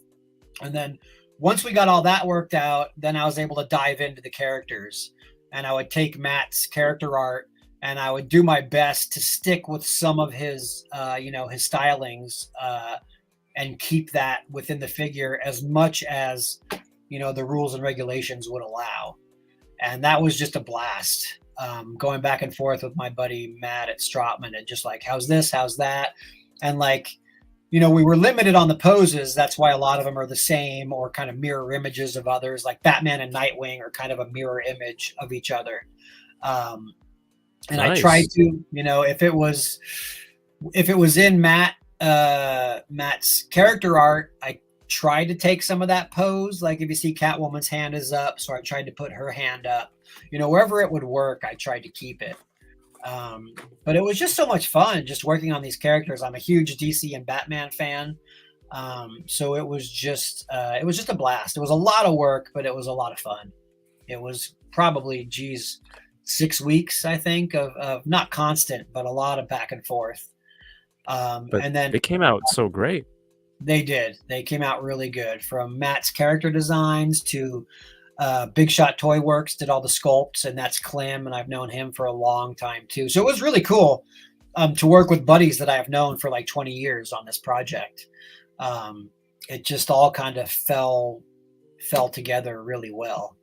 And then once we got all that worked out, then I was able to dive into the characters, and I would take Matt's character art and I would do my best to stick with some of his, his stylings, and keep that within the figure as much as, the rules and regulations would allow. And that was just a blast. Going back and forth with my buddy Matt at Stratman and just like, how's this? How's that? And like, we were limited on the poses. That's why a lot of them are the same or kind of mirror images of others. Like Batman and Nightwing are kind of a mirror image of each other. And I tried Nice. to, if it was in Matt's character art, I tried to take some of that pose. Like if you see Catwoman's hand is up, so I tried to put her hand up. Wherever it would work, I tried to keep it. But it was just so much fun just working on these characters. I'm a huge DC and Batman fan. So it was just a blast. It was a lot of work, but it was a lot of fun. It was probably, 6 weeks, I think, of not constant, but a lot of back and forth. But And then they came out so great. they did. They came out really good, from Matt's character designs to Big Shot Toy Works did all the sculpts, and that's Clem, and I've known him for a long time too. So it was really cool to work with buddies that I have known for like 20 years on this project. It just all kind of fell together really well,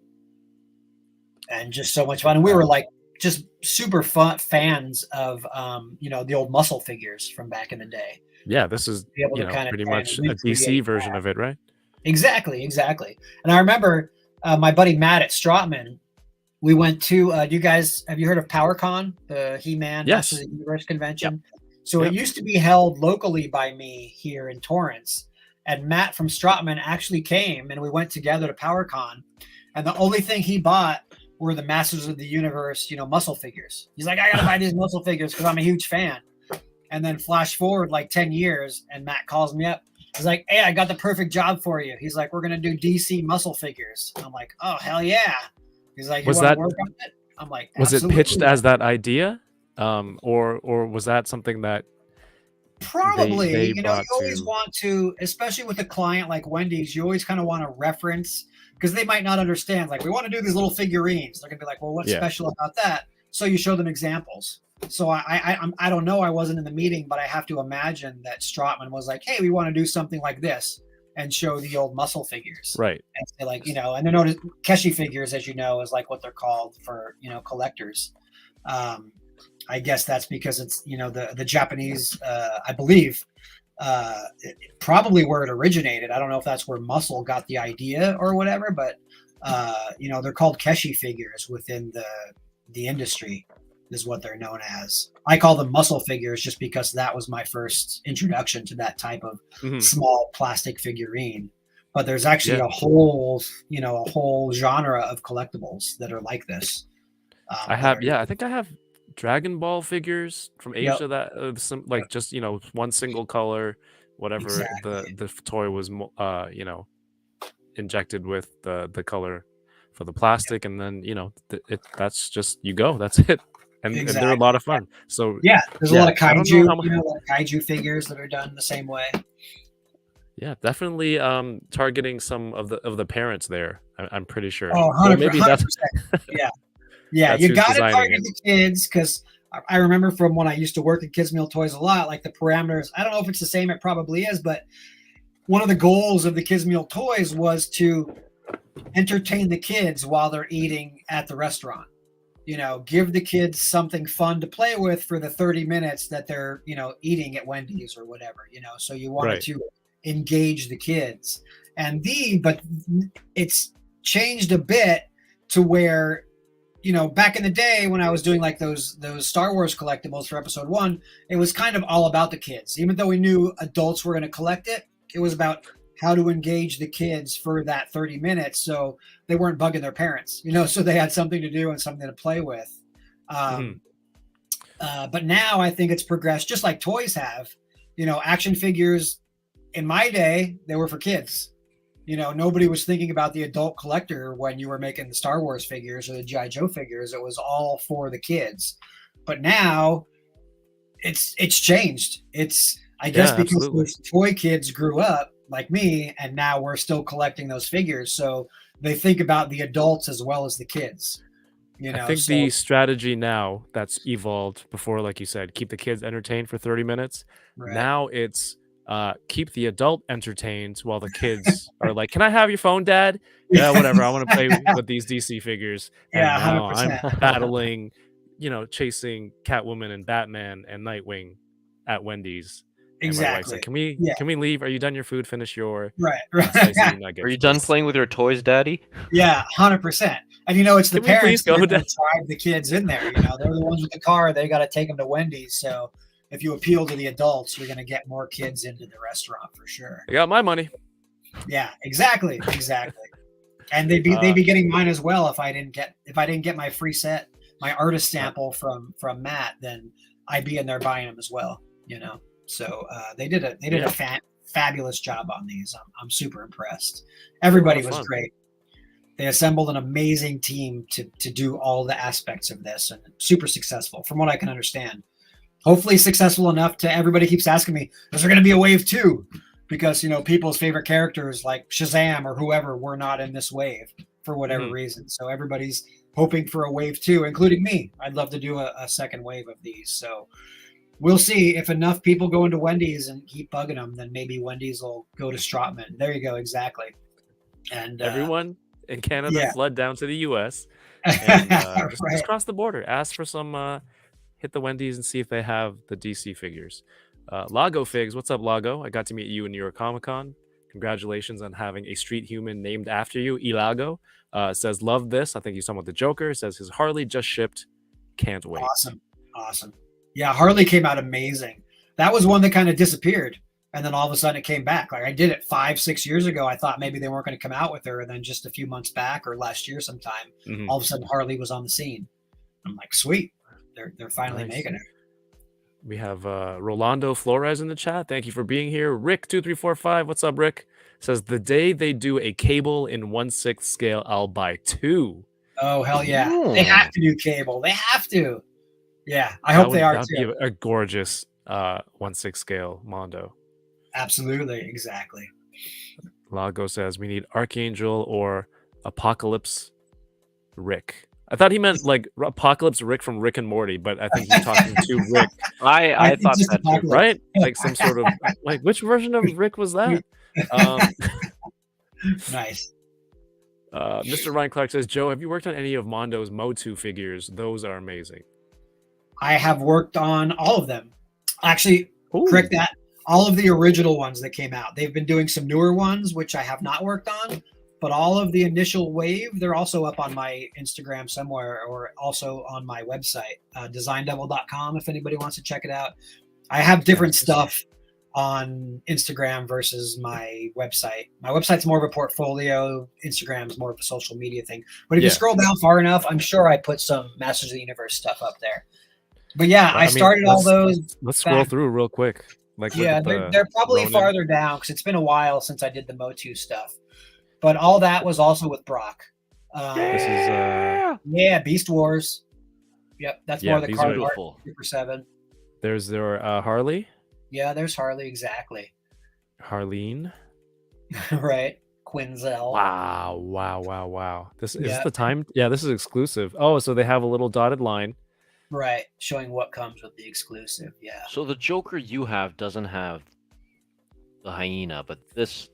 and just so much fun. And we were like just super fun fans of the old muscle figures from back in the day. Yeah, this is, Be able to kind of pretty much a DC recreate version of it, right? exactly. And I remember my buddy Matt at Stratman. We went to. Have you heard of PowerCon, the He-Man Masters Yes. of the Universe Yep. convention? So it Yep. used to be held locally by me here in Torrance, and Matt from Stratman actually came, and we went together to PowerCon. And the only thing he bought were the Masters of the Universe, muscle figures. He's like, I gotta buy these muscle figures because I'm a huge fan. And then flash forward like 10 years, and Matt calls me up. He's like, hey, I got the perfect job for you. He's like, we're going to do DC muscle figures. I'm like, oh, hell yeah. He's like, you Was want to that work on it? I'm like, was it pitched absolutely. as that idea? Or was that something that Probably, they you brought always to? want to, especially with a client like Wendy's, you always kind of want to reference because they might not understand. Like, we want to do these little figurines. They're going to be like, well, what's Yeah. special about that? So you show them examples. So I don't know. I wasn't in the meeting, but I have to imagine that Stratman was like, hey, we want to do something like this and show the old muscle figures. Right. And say like, and they're known as Keshi figures, as you know, is like what they're called for, collectors. I guess that's because it's, the Japanese, I believe, probably where it originated. I don't know if that's where muscle got the idea or whatever, but, they're called Keshi figures within the industry is what they're known as. I call them muscle figures just because that was my first introduction to that type of Mhm. small plastic figurine. But there's actually Yeah. a whole genre of collectibles that are like this. I think I have Dragon Ball figures from Yep, Asia that some like just one single color, whatever exactly. the toy was injected with the color for the plastic, and then that's just that's it. and they're a lot of fun. So Yeah, there's a yeah, lot of I kaiju, don't know how much. a lot of kaiju figures that are done the same way. Yeah, definitely targeting some of the parents there. I'm pretty sure. Oh, Or 100%. maybe that's Yeah. Yeah, that's you who's got to designing target it. the kids because I remember from when I used to work at Kids Meal Toys a lot, like the parameters. I don't know if it's the same, it probably is, but one of the goals of the Kids Meal Toys was to entertain the kids while they're eating at the restaurant. Give the kids something fun to play with for the 30 minutes that they're, eating at Wendy's or whatever, so you wanted Right. to engage the kids. But it's changed a bit to where, back in the day when I was doing like those Star Wars collectibles for episode 1, it was kind of all about the kids. Even though we knew adults were going to collect it, it was about how to engage the kids for that 30 minutes so they weren't bugging their parents, so they had something to do and something to play with. But now I think it's progressed just like toys have. Action figures in my day, they were for kids. Nobody was thinking about the adult collector when you were making the Star Wars figures or the G.I. Joe figures. It was all for the kids. But now it's changed. I guess because absolutely. those toy kids grew up like me, and now we're still collecting those figures. So they think about the adults as well as the kids. I think So the strategy now that's evolved before, like you said, keep the kids entertained for 30 minutes. right. Now it's keep the adult entertained while the kids are like, "Can I have your phone, Dad?" Yeah, whatever. I want to play with these DC figures. And Yeah, now I'm 100%. battling, chasing Catwoman and Batman and Nightwing at Wendy's. And my wife's Exactly. like, "Can we Yeah. can we leave? Are you done your food? Finish your Right. spicy nuggets." Are you done please." playing with your toys, Daddy? Yeah, 100%. And it's the Can we please parents that go are going down? to drive the kids in there. They're the ones with the car. They got to take them to Wendy's. So if you appeal to the adults, you're going to get more kids into the restaurant for sure. I got my money. Yeah, exactly. And they'd be getting mine as well if I didn't get my free set, my artist sample from Matt, then I'd be in there buying them as well. So they did a fabulous job on these. I'm super impressed. Everybody was great. They assembled an amazing team to do all the aspects of this, and super successful from what I can understand. Hopefully successful enough to everybody keeps asking me, is there going to be a wave 2? Because, people's favorite characters like Shazam or whoever were not in this wave for whatever reason. So everybody's hoping for a wave 2, including me. I'd love to do a second wave of these. So we'll see if enough people go into Wendy's and keep bugging them, then maybe Wendy's will go to Stratman. There you go. Exactly. And everyone in Canada flood down to the US and just cross the border. Ask for some, hit the Wendy's and see if they have the DC figures. Lago Figs, what's up, Lago? I got to meet you in New York Comic Con. Congratulations on having a street human named after you. Ilago says, love this. I think he's talking about the Joker. Says his Harley just shipped. Can't wait. Awesome. Yeah, Harley came out amazing. That was one that kind of disappeared. And then all of a sudden it came back. Like I did it 5-6 years ago. I thought maybe they weren't going to come out with her. And then just a few months back or last year sometime, all of a sudden Harley was on the scene. I'm like, sweet. They're finally making it. We have Rolando Flores in the chat. Thank you for being here. Rick2345, what's up, Rick? Says the day they do a cable in 1/6 scale, I'll buy 2. Oh hell yeah! They have to do cable. They have to. Yeah, I hope they are too. That'd be a gorgeous 1/6 scale Mondo. Absolutely, exactly. Lago says we need Archangel or Apocalypse Rick. I thought he meant like Apocalypse Rick from Rick and Morty, but I think he's talking to Rick. I thought that too. Right? Like some sort of like which version of Rick was that? Nice. Mr. Ryan Clark says, Joe, have you worked on any of Mondo's Motu figures? Those are amazing. I have worked on all of them. Actually, correct that. All of the original ones that came out. They've been doing some newer ones, which I have not worked on. But all of the initial wave, they're also up on my Instagram somewhere or also on my website, designdevil.com, if anybody wants to check it out. I have different stuff on Instagram versus my website. My website's more of a portfolio. Instagram's more of a social media thing. But if you scroll down far enough, I'm sure I put some Masters of the Universe stuff up there. But yeah, I started all those. Let's scroll through real quick. Like, yeah, they're probably farther down because it's been a while since I did the Motu stuff. But all that was also with Brock. This is Beast Wars. Yep. That's Yeah, more the these card are art. Beautiful. Super 7. there's their Harley, Yeah, there's Harley, exactly. Harleen. Right. Quinzel. Wow, wow, wow, wow. This is Yeah. the time. Yeah, this is exclusive. Oh, so they have a little dotted line. Right. Showing what comes with the exclusive. Yeah. So the Joker you have doesn't have the hyena, but this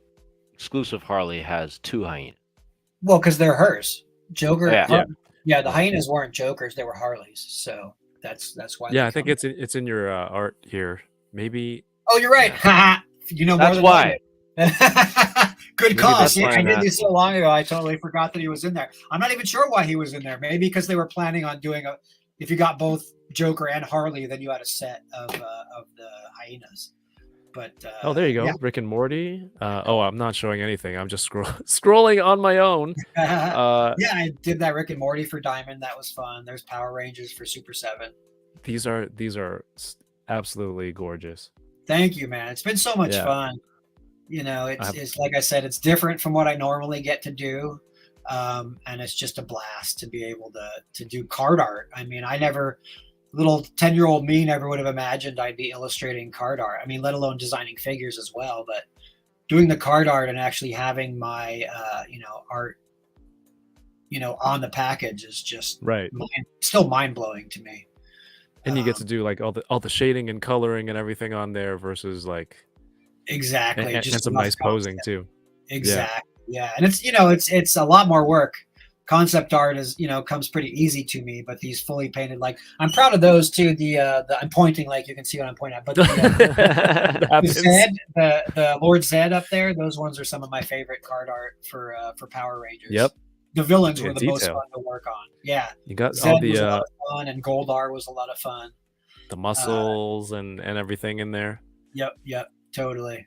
exclusive Harley has 2 hyenas. Well, because they're hers. Joker. Yeah. Yeah. Yeah. The Yeah. hyenas weren't Jokers; they were Harleys. So that's why. Yeah, they I think come. it's in your art here. Maybe Oh, you're right. Yeah. Haha. You know more That's than why. I do. Good Maybe call. that's See, why I I'm did this asking. so long ago. I totally forgot that he was in there. I'm not even sure why he was in there. Maybe because they were planning on doing a. If you got both Joker and Harley, then you had a set of the hyenas. But Oh, there you go. yeah. Rick and Morty. Oh, I'm not showing anything. I'm just scrolling on my own. Yeah, I did that Rick and Morty for Diamond. That was fun. There's Power Rangers for Super 7. These are absolutely gorgeous. Thank you, man. It's been so much Yeah. fun. You know, I've- it's like I said, it's different from what I normally get to do. And it's just a blast to be able to do card art. I mean, little 10-year-old me never would have imagined I'd be illustrating card art. I mean, let alone designing figures as well. But doing the card art and actually having my art on the package is just Right. still mind-blowing to me. And you get to do like all the shading and coloring and everything on there versus like Exactly. and Just some enough nice posing concept. too. Exactly. Yeah. And it's a lot more work. Concept art is, comes pretty easy to me, but these fully painted, like, I'm proud of those too. The I'm pointing, like, you can see what I'm pointing at, but That the happens. Zed, the Lord Zed up there, those ones are some of my favorite card art for Power Rangers. Yep. The villains Yeah, were the most detail. fun to work on. Yeah. You got Zed all was a lot the of fun, and Goldar was a lot of fun. muscles and everything in there. Yep, totally.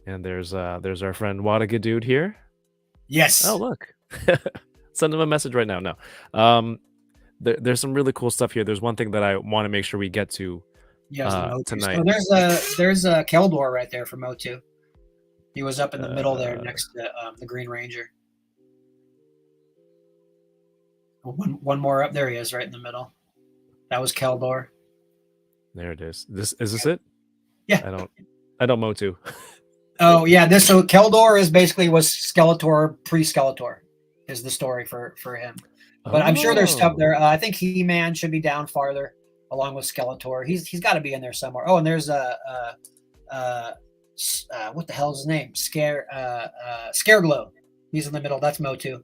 And there's our friend Wadaga dude here. Yes. Oh, look. Send him a message right now. No. There's some really cool stuff here. There's one thing that I want to make sure we get to Yes, the Motu. tonight. So there's a Keldor right there for Motu. He was up in the middle there next to the Green Ranger. One more up there. He is right in the middle. That was Keldor. There it is. Is this it? Yeah. I don't Motu. Oh yeah, so Keldor was Skeletor pre-Skeletor is the story for him. But I'm sure there's stuff there. I think He-Man should be down farther along with Skeletor. He's got to be in there somewhere. Oh, and there's what the hell is his name? Scareglow. He's in the middle. That's Motu.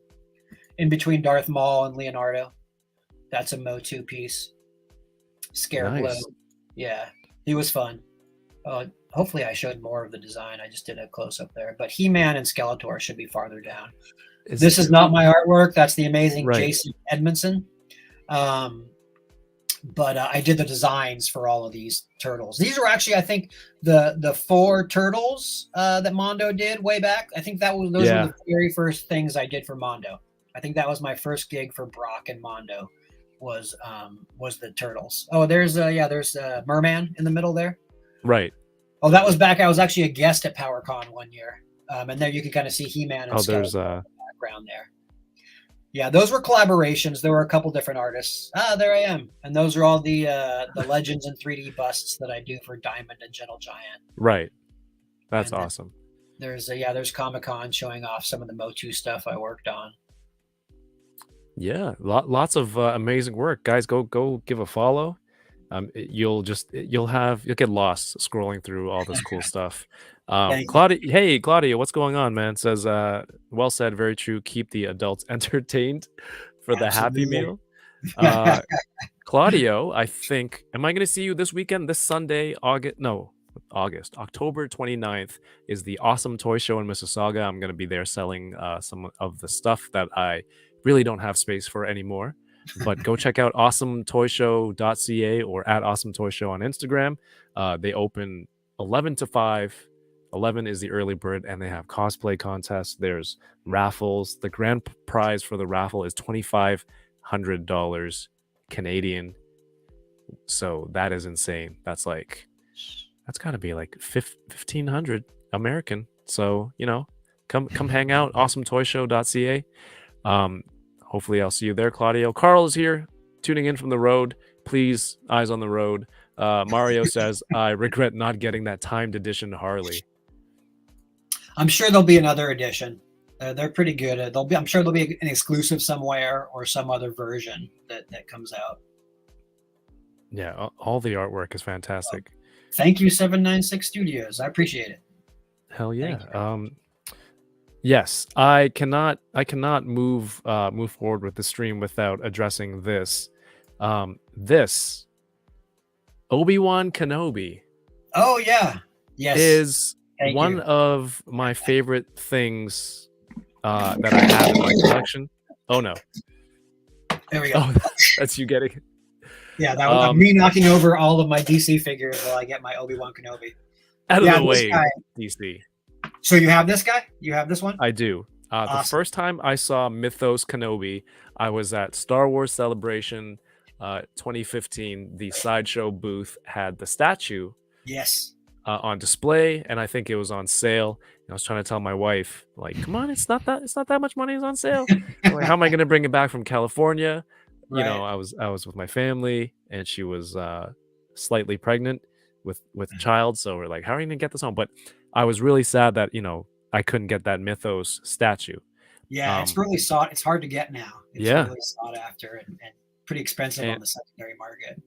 In between Darth Maul and Leonardo. That's a Motu piece. Scareglow. Nice. Yeah, he was fun. Hopefully I showed more of the design. I just did a close up there. But He-Man and Skeletor should be farther down. This is not my artwork. That's the amazing Jason Edmondson. But I did the designs for all of these turtles. These were actually, I think, the 4 turtles that Mondo did way back. I think those were the very first things I did for Mondo. I think that was my first gig for Brock and Mondo was the turtles. Oh, there's Merman in the middle there. Right. Oh, that was back. I was actually a guest at PowerCon one year. And there you can kind of see He-Man and there's in the background there. Yeah, those were collaborations. There were a couple different artists. There I am. And those are all the Legends and 3D busts that I do for Diamond and Gentle Giant. Right. That's And awesome. There's Comic-Con showing off some of the Motu stuff I worked on. Yeah, lots of amazing work, guys. Go give a follow. You'll get lost scrolling through all this cool stuff. Claudia, what's going on, man? Says, well said, very true. Keep the adults entertained for the Happy Meal. Claudio, I think, am I going to see you this weekend? This Sunday, October 29th is the Awesome Toy Show in Mississauga. I'm going to be there selling some of the stuff that I really don't have space for anymore. But go check out awesometoyshow.ca or at awesometoyshow on Instagram. They open 11 to 5. 11 is the early bird, and they have cosplay contests. There's raffles. The grand prize for the raffle is $2,500 Canadian. So that is insane. That's got to be like 1,500 American. So, come hang out. awesometoyshow.ca. Hopefully I'll see you there, Claudio. Carl is here. tuning in from the road, please, eyes on the road. Mario says, I regret not getting that timed edition Harley. I'm sure there'll be another edition. They're pretty good. I'm sure there'll be an exclusive somewhere or some other version that comes out. Yeah, all the artwork is fantastic. Thank you, 796 Studios. I appreciate it. Hell yeah. Yes, I cannot move forward with the stream without addressing this. This Obi-Wan Kenobi Oh yeah. Yes. is Thank one you. of my favorite things that I have in my collection. Oh no. There we go. Oh, that's you getting it. Yeah, that was me knocking over all of my DC figures while I get my Obi-Wan Kenobi. Out of Yeah, the this way, guy. DC. So you have this guy? You have this one? I do. The Awesome. first time I saw Mythos Kenobi, I was at Star Wars Celebration 2015. The Sideshow booth had the statue Yes. on display, and I think it was on sale. And I was trying to tell my wife, like, "Come on, it's not that much money is on sale. I'm like, how am I going to bring it back from California?" You know, I was with my family, and she was slightly pregnant with a child, so we're like, how are you going to get this home? But I was really sad that I couldn't get that Mythos statue. Yeah, it's really sought. It's hard to get now. It's Yeah. really sought after and pretty expensive on the secondary market.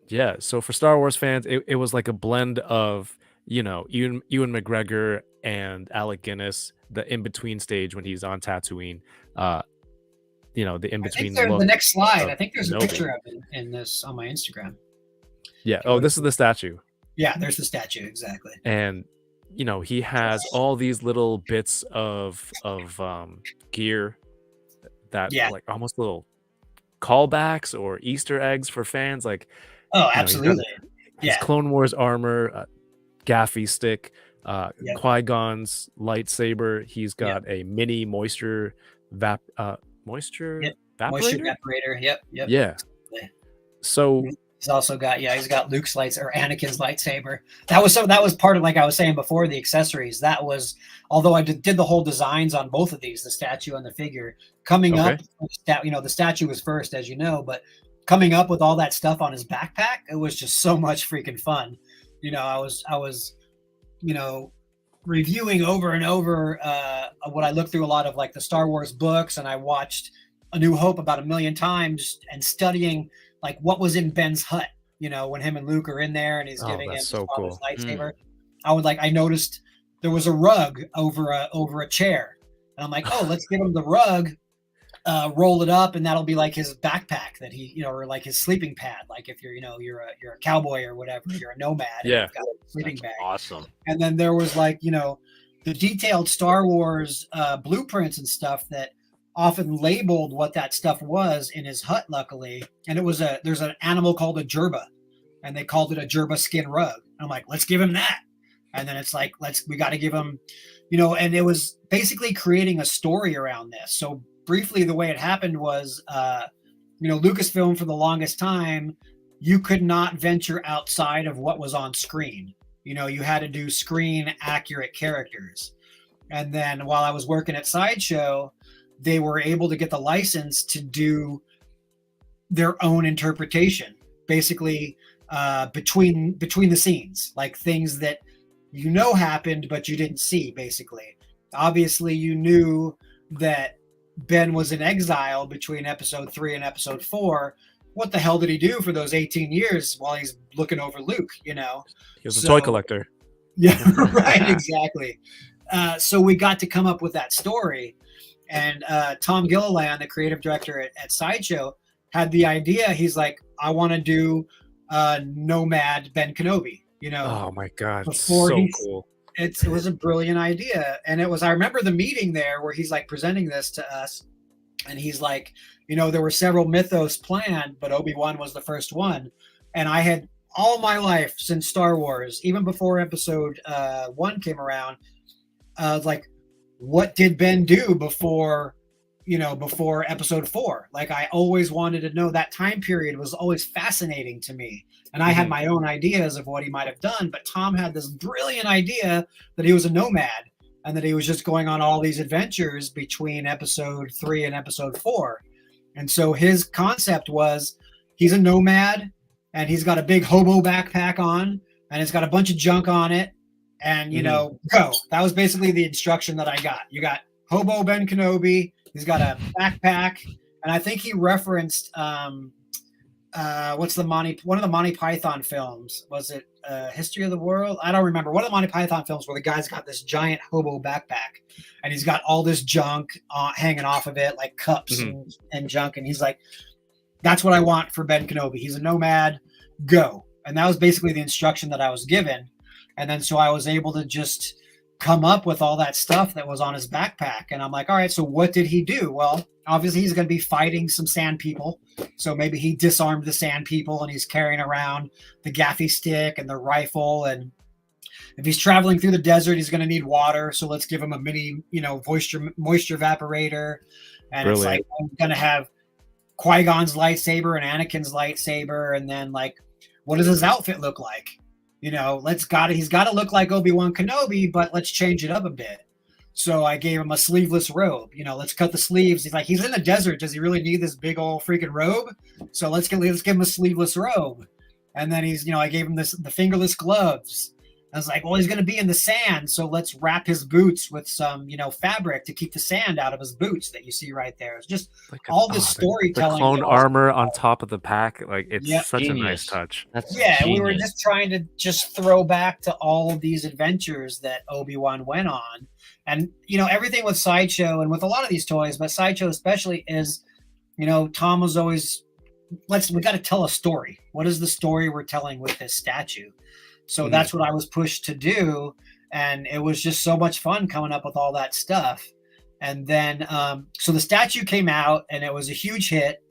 Yeah, so for Star Wars fans, it was like a blend of Ewan McGregor and Alec Guinness, the in between stage when he's on Tatooine. The in between. The next slide. I think there's a Kenobi. picture of it in this on my Instagram. Yeah. Oh, this is the statue. Yeah, there's the statue exactly. And he has all these little bits of gear that like almost little callbacks or Easter eggs for fans. Like, oh, absolutely. His Clone Wars armor, Gaffy stick, Qui-Gon's lightsaber. He's got a mini moisture moisture evaporator. Yep. Yeah. So he's also got Luke's Anakin's lightsaber. That was part of, like I was saying before, the accessories. That was, although I did the whole designs on both of these, the statue and the figure. Coming up, the statue was first, as you know, but coming up with all that stuff on his backpack, it was just so much freaking fun. I was reviewing over and over what I looked through a lot of like the Star Wars books, and I watched A New Hope about 1 million times and studying like what was in Ben's hut, when him and Luke are in there and he's giving him his lightsaber. I noticed there was a rug over a chair, and I'm like, oh, let's give him the rug, roll it up, and that'll be like his backpack that he, or like his sleeping pad. Like if you're a cowboy or whatever, you're a nomad. Yeah, and you've got a sleeping bag. Awesome. And then there was like the detailed Star Wars blueprints and stuff that often labeled what that stuff was in his hut, luckily. And there's an animal called a gerba, and they called it a gerba skin rug. And I'm like, let's give him that. And then it's like, we got to give him, and it was basically creating a story around this. So briefly, the way it happened was, Lucasfilm for the longest time, you could not venture outside of what was on screen. You had to do screen accurate characters. And then while I was working at Sideshow, they were able to get the license to do their own interpretation, basically between the scenes, like things that happened but you didn't see. Basically, obviously, you knew that Ben was in exile between episode 3 and episode 4. What the hell did he do for those 18 years while he's looking over Luke? He was a toy collector. Yeah, right, exactly. So we got to come up with that story. And Tom Gilliland, the creative director at Sideshow, had the idea. He's like, I want to do Nomad Ben Kenobi. Oh my God, so cool. It was a brilliant idea. And I remember the meeting there where he's like presenting this to us. And he's like, there were several Mythos planned, but Obi-Wan was the first one. And I had all my life since Star Wars, even before episode 1 came around, like, what did Ben do before episode 4? Like, I always wanted to know. That time period was always fascinating to me. And I had my own ideas of what he might have done, but Tom had this brilliant idea that he was a nomad and that he was just going on all these adventures between episode 3 and episode 4. And so his concept was he's a nomad, and he's got a big hobo backpack on, and it's got a bunch of junk on it, and go. That was basically the instruction that I got. You got hobo Ben Kenobi. He's got a backpack, and I think he referenced what's the one of the Monty Python films? Was it History of the World? I don't remember. One of the Monty Python films where the guy's got this giant hobo backpack, and he's got all this junk hanging off of it, like cups and junk, and he's like, "That's what I want for Ben Kenobi. He's a nomad. Go." And that was basically the instruction that I was given, and then so I was able to just come up with all that stuff that was on his backpack. And I'm like, all right, so what did he do? Well, obviously he's going to be fighting some sand people. So maybe he disarmed the sand people and he's carrying around the gaffy stick and the rifle. And if he's traveling through the desert, he's going to need water. So let's give him a mini, moisture evaporator. And Brilliant. It's like, I'm going to have Qui-Gon's lightsaber and Anakin's lightsaber. And then like, what does his outfit look like? He's got to look like Obi-Wan Kenobi, but let's change it up a bit. So I gave him a sleeveless robe. Let's cut the sleeves. He's like, he's in the desert. Does he really need this big old freaking robe? So let's give him a sleeveless robe. And then I gave him the fingerless gloves. I was like, well, he's going to be in the sand. So let's wrap his boots with some, fabric to keep the sand out of his boots that you see right there. It's just like all this storytelling. The clone armor on top of the pack. Like it's such genius. a nice touch. That's we were just trying to just throw back to all of these adventures that Obi-Wan went on. And, everything with Sideshow and with a lot of these toys, but Sideshow especially is, Tom was always, we got to tell a story. What is the story we're telling with this statue? So that's what I was pushed to do. And it was just so much fun coming up with all that stuff. And then, so the statue came out and it was a huge hit.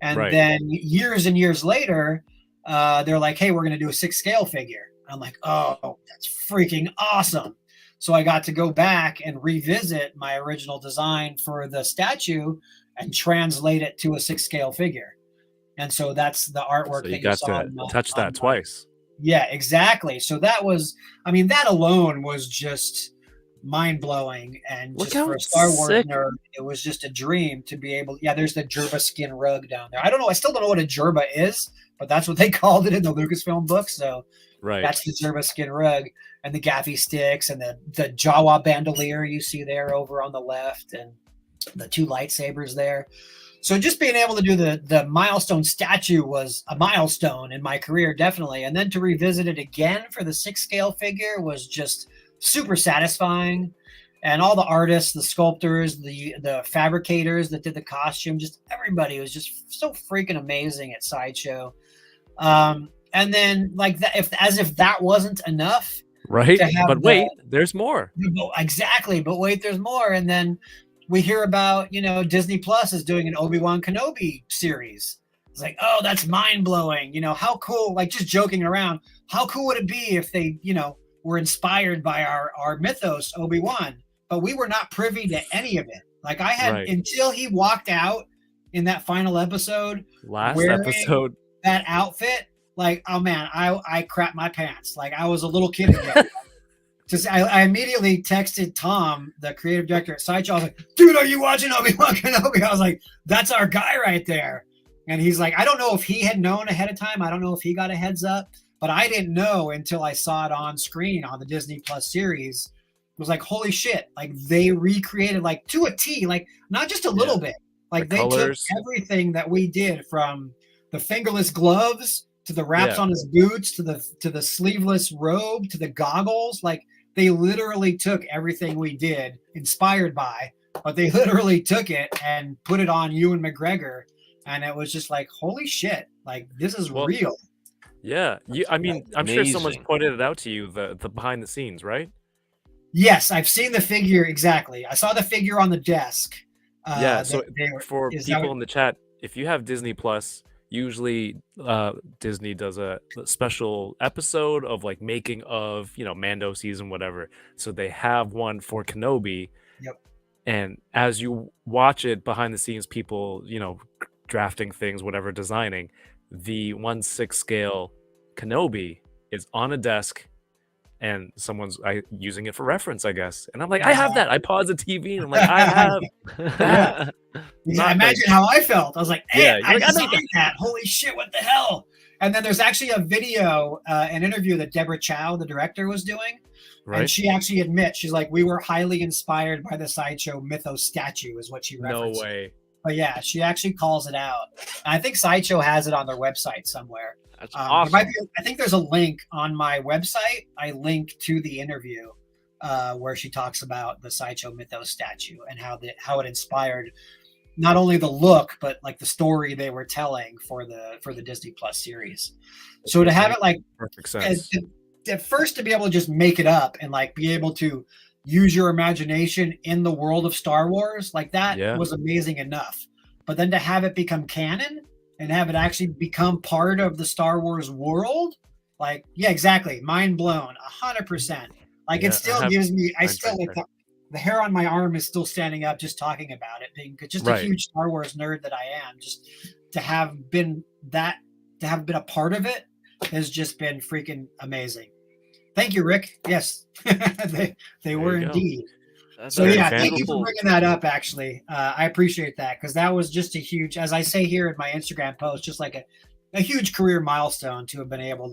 And then years and years later, they're like, hey, we're going to do a 6 scale figure. I'm like, oh, that's freaking awesome. So I got to go back and revisit my original design for the statue and translate it to a 6 scale figure. And so that's the artwork so that you saw. To touch that twice. Yeah, exactly. So that was, that alone was just mind-blowing. And Look just for a Star Wars nerd, it was just a dream to be able, there's the Jerba skin rug down there. I don't know, I still don't know what a Jerba is, but that's what they called it in the Lucasfilm book. So that's the Jerba skin rug, and the gaffy sticks, and the Jawa bandolier you see there over on the left, and the 2 lightsabers there. So just being able to do the milestone statue was a milestone in my career, definitely. And then to revisit it again for the 6 scale figure was just super satisfying. And all the artists, the sculptors, the fabricators that did the costume, just everybody was just so freaking amazing at Sideshow. And then like that, if that wasn't enough. Right. But wait, there's more. Exactly. But wait, there's more. And then we hear about, Disney Plus is doing an Obi-Wan Kenobi series. It's like, oh, that's mind blowing. How cool, like just joking around. How cool would it be if they, were inspired by our Mythos Obi-Wan? But we were not privy to any of it. Like I had, until he walked out in that final episode, that outfit, like, oh man, I crapped my pants. Like I was a little kid again. I immediately texted Tom, the creative director at Sideshow. I was like, dude, are you watching Obi-Wan Kenobi? I was like, that's our guy right there. And he's like, I don't know if he had known ahead of time. I don't know if he got a heads up, but I didn't know until I saw it on screen on the Disney Plus series. It was like, holy shit. Like they recreated like to a T, like not just a little bit. Like they took everything that we did, from the fingerless gloves to the wraps on his boots, to the sleeveless robe, to the goggles. Like they literally took everything we did, inspired by, but they literally took it and put it on Ewan McGregor. And it was just like, holy shit, like this is real. Yeah. I'm sure someone's pointed it out to you, the behind the scenes, right? Yes, I've seen the figure. Exactly. I saw the figure on the desk. So for people in the chat, if you have Disney Plus, usually Disney does a special episode of like making of, Mando season, whatever. So they have one for Kenobi. Yep. And as you watch it behind the scenes, people, drafting things, whatever, designing, the 1/6 scale Kenobi is on a desk and someone's using it for reference, I guess. And I'm like, I have that. I pause the TV and I'm like, I have that. Yeah, imagine how I felt. I was like, hey, Yeah, I you're like, I made designed that. Holy shit, what the hell? And then there's actually a video, an interview that Deborah Chow, the director, was doing. And Right? she actually admits, she's like, we were highly inspired by the Sideshow Mythos statue, is what she No referenced. way. But yeah, she actually calls it out. And I think Sideshow has it on their website somewhere. That's There awesome. might be, I think there's a link on my website. I link to the interview where she talks about the Sideshow Mythos statue and how it inspired not only the look but like the story they were telling for the Disney Plus series. So to have it like Perfect sense. at first to be able to just make it up and like be able to use your imagination in the world of Star Wars, like that was amazing enough. But then to have it become canon and have it actually become part of the Star Wars world, like, yeah, exactly. Mind blown, 100%. Like it still gives me, I still like the hair on my arm is still standing up just talking about it, being just a huge Star Wars nerd that I am. Just to have been a part of it has just been freaking amazing. Thank you, Rick. Yes, they were indeed. So yeah, thank you for bringing that up. Actually, I appreciate that because that was just a huge, as I say here in my Instagram post, just like a huge career milestone to have been able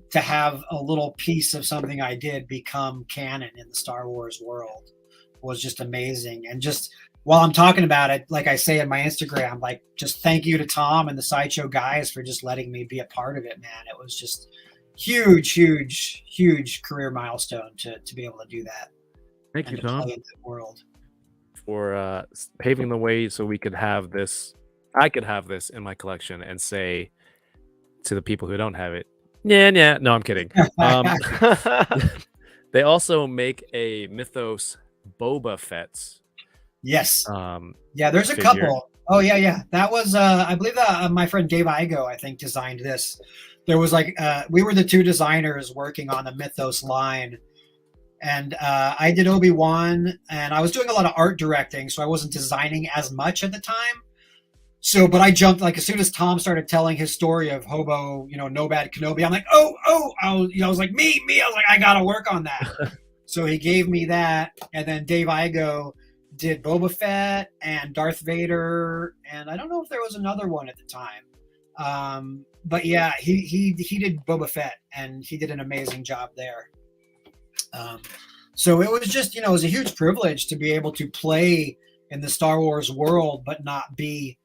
to have a little piece of something I did become canon in the Star Wars world was just amazing. And just while I'm talking about it, like I say in my Instagram, like just thank you to Tom and the Sideshow guys for just letting me be a part of it, man. It was just huge career milestone to be able to do that. Thank you, Tom, in the world for paving the way so we could have this. I could have this in my collection and say to the people who don't have it, yeah. No, I'm kidding. They also make a Mythos Boba Fett's. Yes. Yeah, there's a couple. Oh yeah. That was I believe that my friend Dave Igo, I think, designed this. There was like we were the two designers working on the Mythos line. And I did Obi-Wan, and I was doing a lot of art directing, so I wasn't designing as much at the time. So, but I jumped, like, as soon as Tom started telling his story of Hobo, No Bad Kenobi, I'm like, I was like, me. I was like, I got to work on that. So he gave me that, and then Dave Igo did Boba Fett and Darth Vader, and I don't know if there was another one at the time. But yeah, he did Boba Fett, and he did an amazing job there. So it was just, it was a huge privilege to be able to play in the Star Wars world, but not be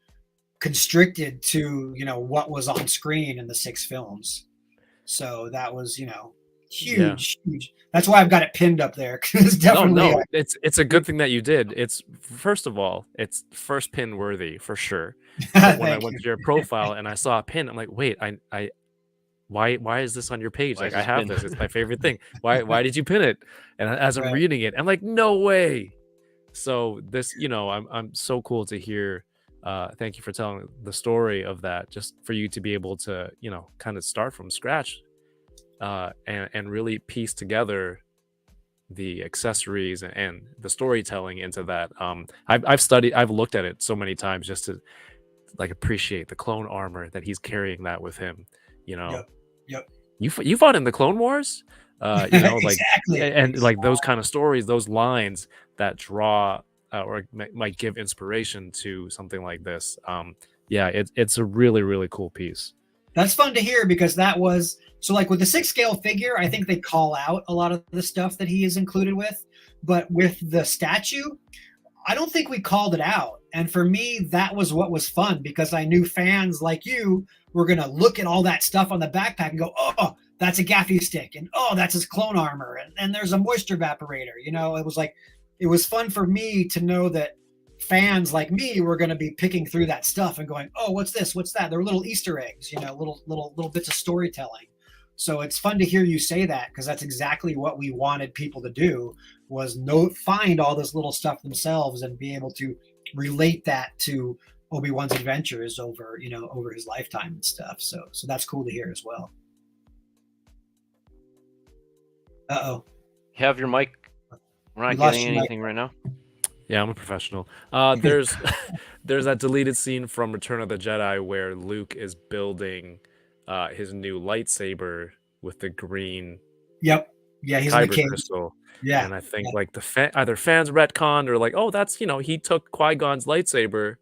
constricted to, what was on screen in the 6 films. So that was, huge. That's why I've got it pinned up there. It's definitely no. It's a good thing that you did. It's first of all, it's first pin worthy for sure. But when I went to your profile and I saw a pin, I'm like, wait, why is this on your page? Like, I have this. It's my favorite thing. Why did you pin it? And as I'm reading it, I'm like, no way. So this, I'm so cool to hear. Thank you for telling the story of that, just for you to be able to, kind of start from scratch and really piece together the accessories and the storytelling into that. I've looked at it so many times just to like appreciate the clone armor that he's carrying that with him. Yep. You fought in the Clone Wars, like exactly. and like those kind of stories, those lines that draw or might give inspiration to something like this. It's a really cool piece. That's fun to hear because that was so like with the 6 scale figure, I think they call out a lot of the stuff that he is included with, but with the statue, I don't think we called it out. And for me, that was what was fun because I knew fans like you were going to look at all that stuff on the backpack and go, oh, that's a gaffy stick. And oh, that's his clone armor. And there's a moisture evaporator. It was fun for me to know that fans like me were going to be picking through that stuff and going, oh, what's this? What's that? They're little Easter eggs, little bits of storytelling. So it's fun to hear you say that because that's exactly what we wanted people to do was find all this little stuff themselves and be able to relate that to Obi-Wan's adventures over his lifetime and stuff. So that's cool to hear as well. You have your mic. We're not getting anything right now. Yeah, I'm a professional. There's that deleted scene from Return of the Jedi where Luke is building his new lightsaber with the green. Yep. Yeah, he's in the kyber cave. crystal. Yeah, And I think yeah. like either fans retconned or like, oh, that's he took Qui-Gon's lightsaber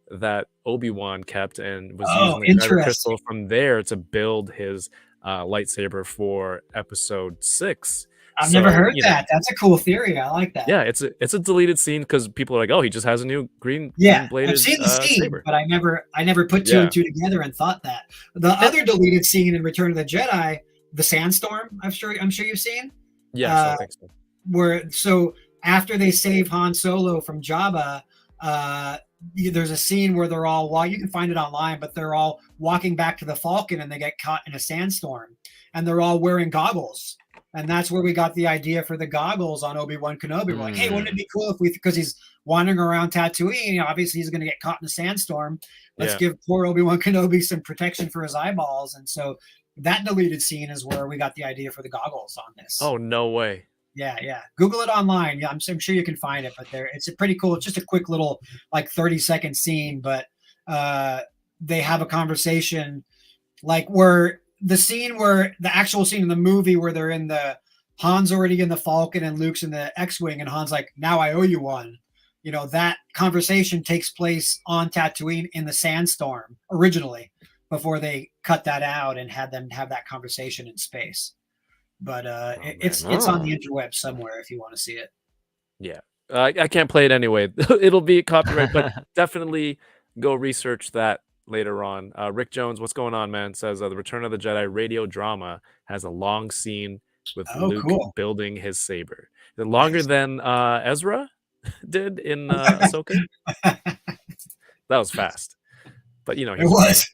that Obi-Wan kept and was Oh, using the kyber interesting. crystal from there to build his lightsaber for episode 6. I've never So heard that. That's a cool theory. I like that. yeah, it's a deleted scene because people are like, oh, he just has a new green Yeah, I've bladed seen the scene, saber. but I never put two Yeah. and two together and thought that. The Yep. other deleted scene in Return of the Jedi, the sandstorm, I'm sure you've seen. Yes, I think so. Where so after they save Han Solo from Jabba, there's a scene where they're all you can find it online, but they're all walking back to the Falcon and they get caught in a sandstorm, and they're all wearing goggles. And that's where we got the idea for the goggles on Obi-Wan Kenobi. We're like, hey, wouldn't it be cool if because he's wandering around Tatooine, obviously he's going to get caught in a sandstorm. Let's give poor Obi-Wan Kenobi some protection for his eyeballs. And so that deleted scene is where we got the idea for the goggles on this. Oh, no way. Yeah. Google it online. Yeah, I'm sure you can find it, but it's a pretty cool. It's just a quick little 30-second scene, but they have a conversation where the actual scene in the movie where they're in Han's already in the Falcon and Luke's in the X-Wing and Han's like, now I owe you one. That conversation takes place on Tatooine in the sandstorm originally before they cut that out and had them have that conversation in space. But it's on the interweb somewhere if you want to see it. Yeah. I can't play it anyway. It'll be copyright, but definitely go research that later on. Rick Jones, what's going on, man? Says the Return of the Jedi radio drama has a long scene with Luke building his saber. Longer than Ezra did in Ahsoka. That was fast. But it was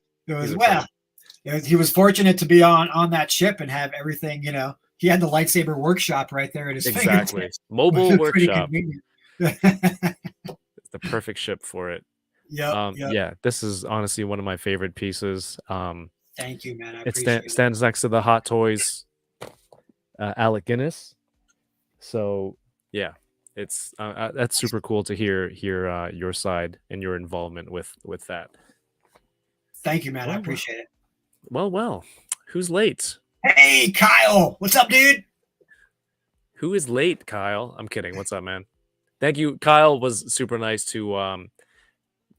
he was fortunate to be on that ship and have everything, he had the lightsaber workshop right there at his fingertips. Mobile workshop. It's the perfect ship for it. Yep. Yeah, this is honestly one of my favorite pieces. Thank you, man. It stands next to the Hot Toys Alec Guinness. So yeah, it's that's super cool to hear your side and your involvement with that. Thank you, man. I appreciate it. Well, who's late? Hey, Kyle. What's up, dude? Who is late, Kyle? I'm kidding. What's up, man? Thank you. Kyle was super nice to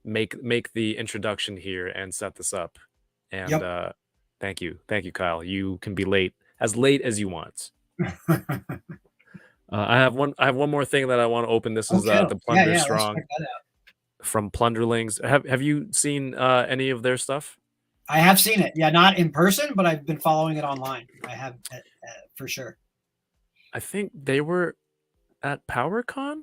make the introduction here and set this up. And thank you, Kyle. You can be late as you want. I have one more thing that I want to open. This is the Plunder Strong from Plunderlings. Have you seen any of their stuff? I have seen it. Yeah, not in person, but I've been following it online. I have for sure. I think they were at PowerCon.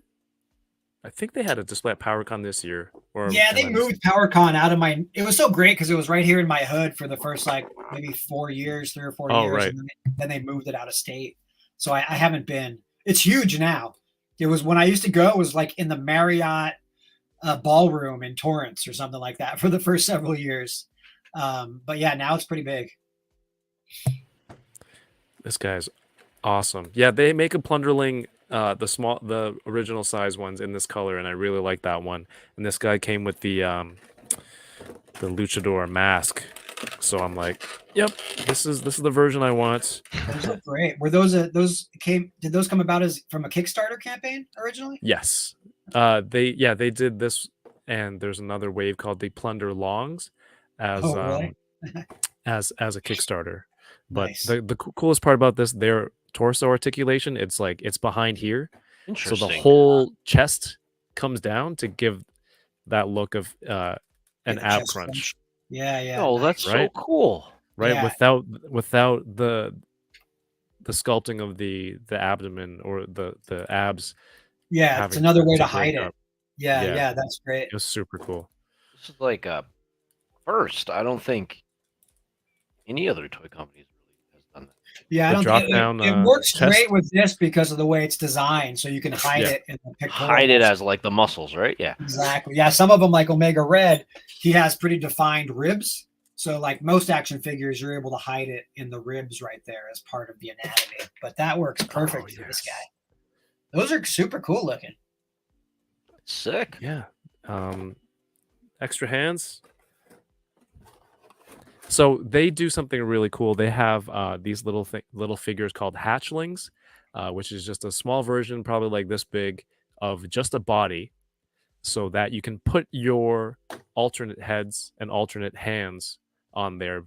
I think they had a display at PowerCon this year. They moved PowerCon out of my. It was so great because it was right here in my hood for the first maybe 4 years, 3 or 4 years, right. And then they moved it out of state. So I haven't been. It's huge now. It was when I used to go. It was in the Marriott ballroom in Torrance or something like that for the first several years. But yeah, now it's pretty big. This guy's awesome. Yeah, they make a Plunderling. The original size ones in this color, and I really like that one. And this guy came with the luchador mask, so I'm like, yep, this is the version I want. Those look great. Were did those come about as from a Kickstarter campaign originally? Yes, they did this, and there's another wave called the Plunderlongs as really? as a Kickstarter. But Nice. the coolest part about this, their torso articulation, it's behind here, so the Interesting. whole chest comes down to give that look of an ab chest crunch. Yeah. Oh, that's so cool. Right, Yeah. without the sculpting of the abdomen or the abs. Yeah, it's another way to break hide it. up. Yeah, that's great. It was super cool. This is like a first. I don't think any other toy companies really has done that. Yeah, I The don't drop think down, it works chest. great with this because of the way it's designed, so you can hide it in the pictorial. Hide it as like the muscles, right? Yeah. Exactly. Yeah, some of them like Omega Red, he has pretty defined ribs. So like most action figures, you're able to hide it in the ribs right there as part of the anatomy. But that works perfect for this guy. Those are super cool looking. Sick. Yeah. Extra hands. So they do something really cool. They have these little figures called hatchlings, which is just a small version, probably like this big, of just a body, so that you can put your alternate heads and alternate hands on there,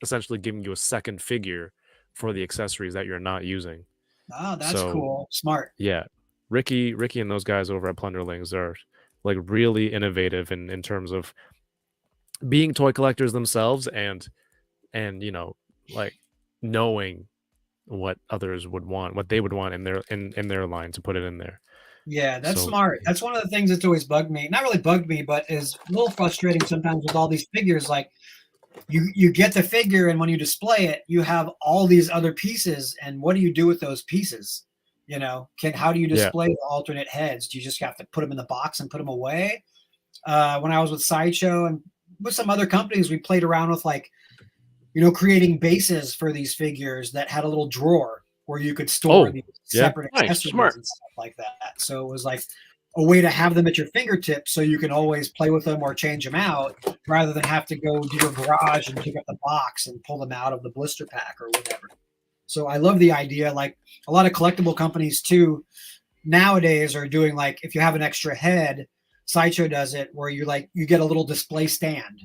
essentially giving you a second figure for the accessories that you're not using. Oh, that's So cool. Smart. yeah, Ricky and those guys over at Plunderlings are like really innovative in terms of being toy collectors themselves, and like knowing what others would want, what they would want in their line to put it in there. Yeah, that's So smart. That's one of the things that's always bugged me. Not really bugged me, but is a little frustrating sometimes with all these figures. Like you get the figure, and when you display it, you have all these other pieces, and what do you do with those pieces? How do you yeah, display the alternate heads? Do you just have to put them in the box and put them away? When I was with Sideshow and with some other companies, we played around with creating bases for these figures that had a little drawer where you could store oh these yeah, separate Nice, accessories smart. and stuff like that. So it was like a way to have them at your fingertips so you can always play with them or change them out rather than have to go to your garage and pick up the box and pull them out of the blister pack or whatever. So I love the idea. Like a lot of collectible companies too nowadays are doing, like, if you have an extra head, Sideshow does it where you get a little display stand,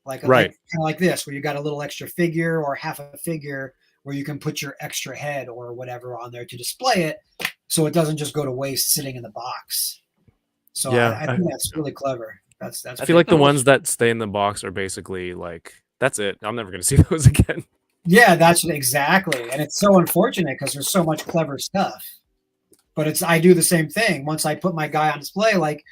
right. kind of like this, where you got a little extra figure or half a figure where you can put your extra head or whatever on there to display it, so it doesn't just go to waste sitting in the box. So Yeah, I think that's really clever. That's I I feel think like the the ones most that stay in the box are basically like, that's it. I'm never gonna see those again. yeah, that's exactly, and it's so unfortunate because there's so much clever stuff. But I do the same thing. Once I put my guy on display, like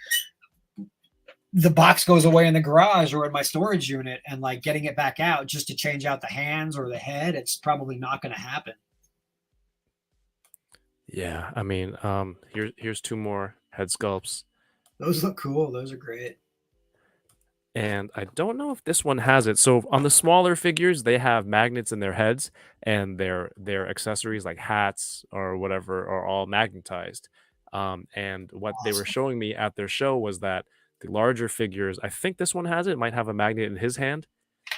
the box goes away in the garage or in my storage unit, and like getting it back out just to change out the hands or the head, it's probably not going to happen. Yeah, I mean, here's two more head sculpts, Those look cool. Those are great. and I don't know if this one has it. So on the smaller figures, they have magnets in their heads, and their accessories like hats or whatever are all magnetized. And what they were Awesome. showing me at their show was that the larger figures, I think this one has it, might have a magnet in his hand,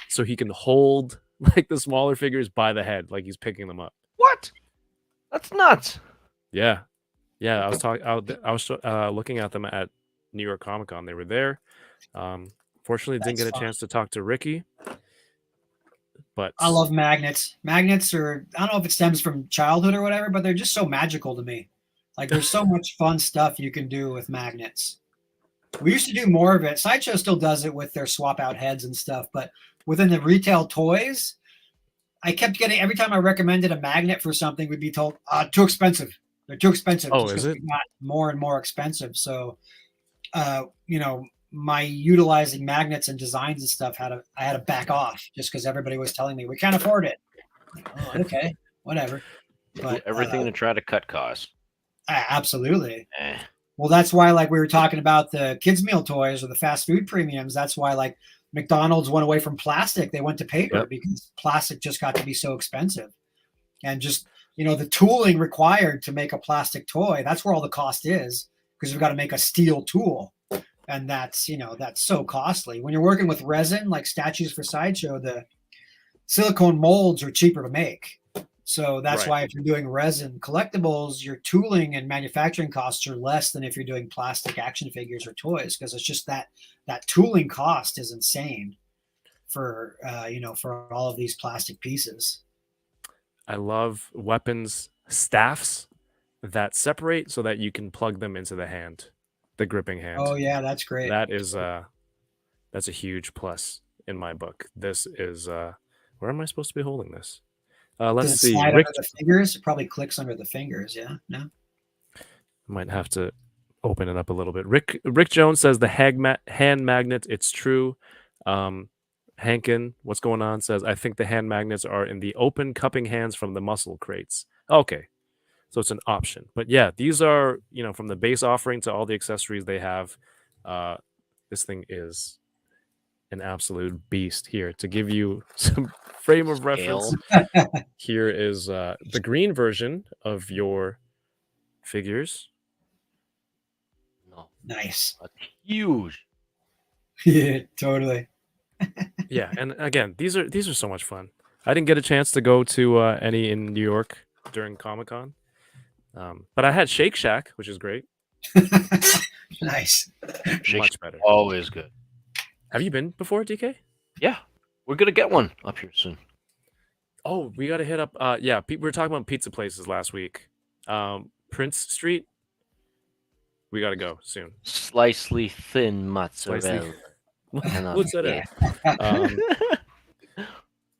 so he can hold like the smaller figures by the head, like he's picking them up. what? That's nuts. Yeah, yeah. I was talking. I was looking at them at New York Comic Con. They were there. Fortunately, didn't That's get a fun. chance to talk to Ricky, but I love magnets. Magnets are, I don't know if it stems from childhood or whatever, but they're just so magical to me. Like there's so much fun stuff you can do with magnets. We used to do more of it. Sideshow still does it with their swap out heads and stuff, but within the retail toys, I kept getting, every time I recommended a magnet for something, we'd be told, too expensive. They're too expensive, oh, just is because it? they got more and more expensive. So, you know, my utilizing magnets and designs and stuff I had to back off just because everybody was telling me we can't afford it. Like, oh, okay, whatever. Do But everything to try to cut costs. absolutely. Eh. Well, that's why, like we were talking about the kids' meal toys or the fast food premiums. That's why, like McDonald's went away from plastic; they went to paper Yep. because plastic just got to be so expensive, and just the tooling required to make a plastic toy. That's where all the cost is because you've got to make a steel tool, and that's so costly. When you're working with resin, like statues for Sideshow, the silicone molds are cheaper to make. So that's Right. why if you're doing resin collectibles, your tooling and manufacturing costs are less than if you're doing plastic action figures or toys, because it's just that tooling cost is insane for for all of these plastic pieces. I love weapons staffs that separate so that you can plug them into the hand, the gripping hand. Oh yeah, that's great. That is that's a huge plus in my book. This is where am I supposed to be holding this? Let's Does it see. slide Rick under the fingers? It probably clicks under the fingers. Yeah. No. might have to open it up a little bit. Rick Jones says the hand magnet. It's true. Hankin, what's going on? Says I think the hand magnets are in the open cupping hands from the muscle crates. Okay, so it's an option. But yeah, these are from the base offering to all the accessories they have. This thing is an absolute beast. Here to give you some frame of reference. Here is the green version of your figures. No, Nice. that's huge. Yeah, totally. Yeah, and again, these are so much fun. I didn't get a chance to go to any in New York during Comic-Con, But I had Shake Shack, which is great. Nice. Shake Much Shack, better. always good. Have you been before, DK? Yeah, we're gonna get one up here soon. Oh, we got to hit up. Yeah, we were talking about pizza places last week. Prince Street. We got to go soon. Slicely thin Slicely. mozzarella. Mozzarella. Yeah. All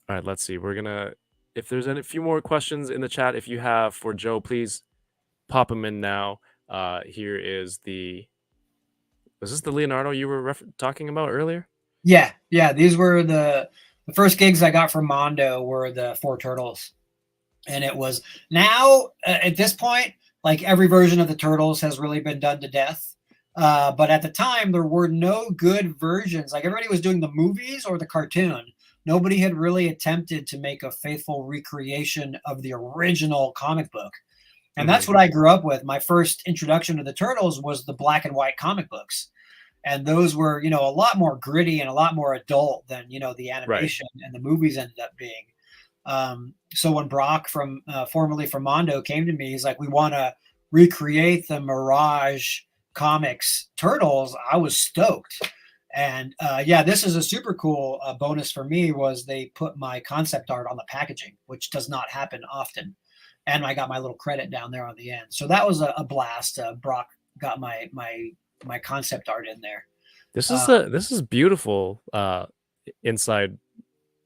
right, let's see. We're gonna. If there's a few more questions in the chat, if you have for Joe, please pop them in now. Here is the. Was this the Leonardo you were talking about earlier? Yeah, these were the first gigs I got from Mondo were the 4 turtles. And it was now at this point, like every version of the turtles has really been done to death. But at the time, there were no good versions. Like everybody was doing the movies or the cartoon. Nobody had really attempted to make a faithful recreation of the original comic book. And that's what I grew up with. My first introduction to the turtles was the black and white comic books. And those were, a lot more gritty and a lot more adult than, the animation and the movies ended up being. So when Brock from formerly from Mondo came to me, he's like, we want to recreate the Mirage Comics Turtles. I was stoked. And this is a super cool bonus for me was they put my concept art on the packaging, which does not happen often. And I got my little credit down there on the end. So that was a blast. Brock got my concept art in there. This is beautiful inside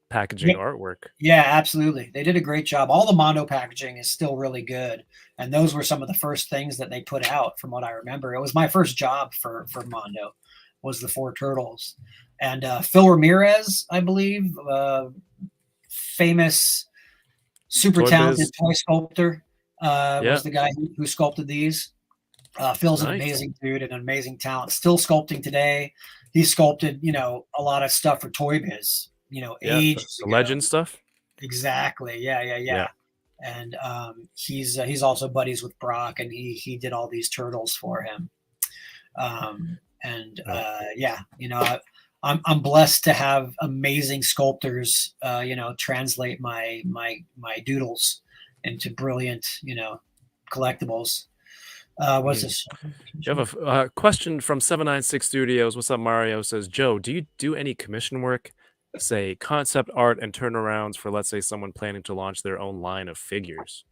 packaging artwork. Yeah, absolutely. They did a great job. All the Mondo packaging is still really good. And those were some of the first things that they put out from what I remember. It was my first job for Mondo was the 4 turtles. And Phil Ramirez, I believe, famous, super talented toy sculptor, was the guy who sculpted these. Phil's an amazing dude and an amazing talent. Still sculpting today. He sculpted, a lot of stuff for Toy Biz. Ages the ago. Legend stuff. Exactly. Yeah. And he's also buddies with Brock, and he did all these turtles for him. I'm blessed to have amazing sculptors. Translate my doodles into brilliant, collectibles. What's this? You have a question from 796 Studios. What's up, Mario? Says, Joe, do you do any commission work, say concept art and turnarounds for, let's say, someone planning to launch their own line of figures?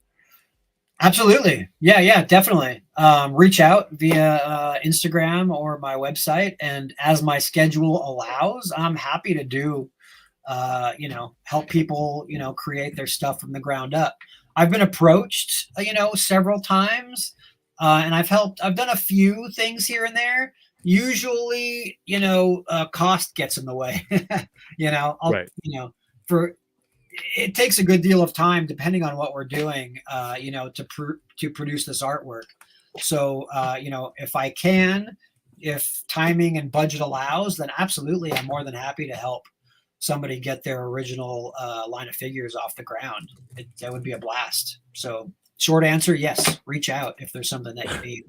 Absolutely. Yeah, definitely. Reach out via Instagram or my website. And as my schedule allows, I'm happy to do, help people, create their stuff from the ground up. I've been approached, several times. And I've done a few things here and there. Usually, cost gets in the way. It takes a good deal of time, depending on what we're doing, to produce this artwork. So, if timing and budget allows, then absolutely, I'm more than happy to help somebody get their original line of figures off the ground. That would be a blast. So, short answer, yes. Reach out if there's something that you need.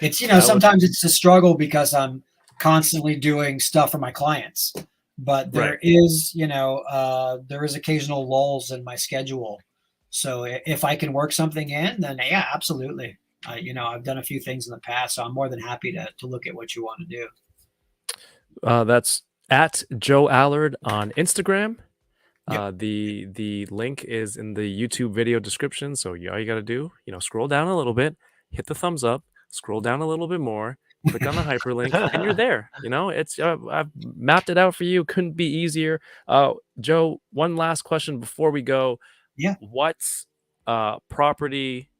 It's sometimes it's a struggle because I'm constantly doing stuff for my clients, but there is occasional lulls in my schedule. So if I can work something in, then yeah, absolutely. I've done a few things in the past, so I'm more than happy to look at what you want to do. That's at Joe Allard on Instagram. The link is in the YouTube video description. So all you got to do, scroll down a little bit, hit the thumbs up, scroll down a little bit more, click on the hyperlink, and you're there. It's I've mapped it out for you. Couldn't be easier. Joe, one last question before we go. Yeah. What property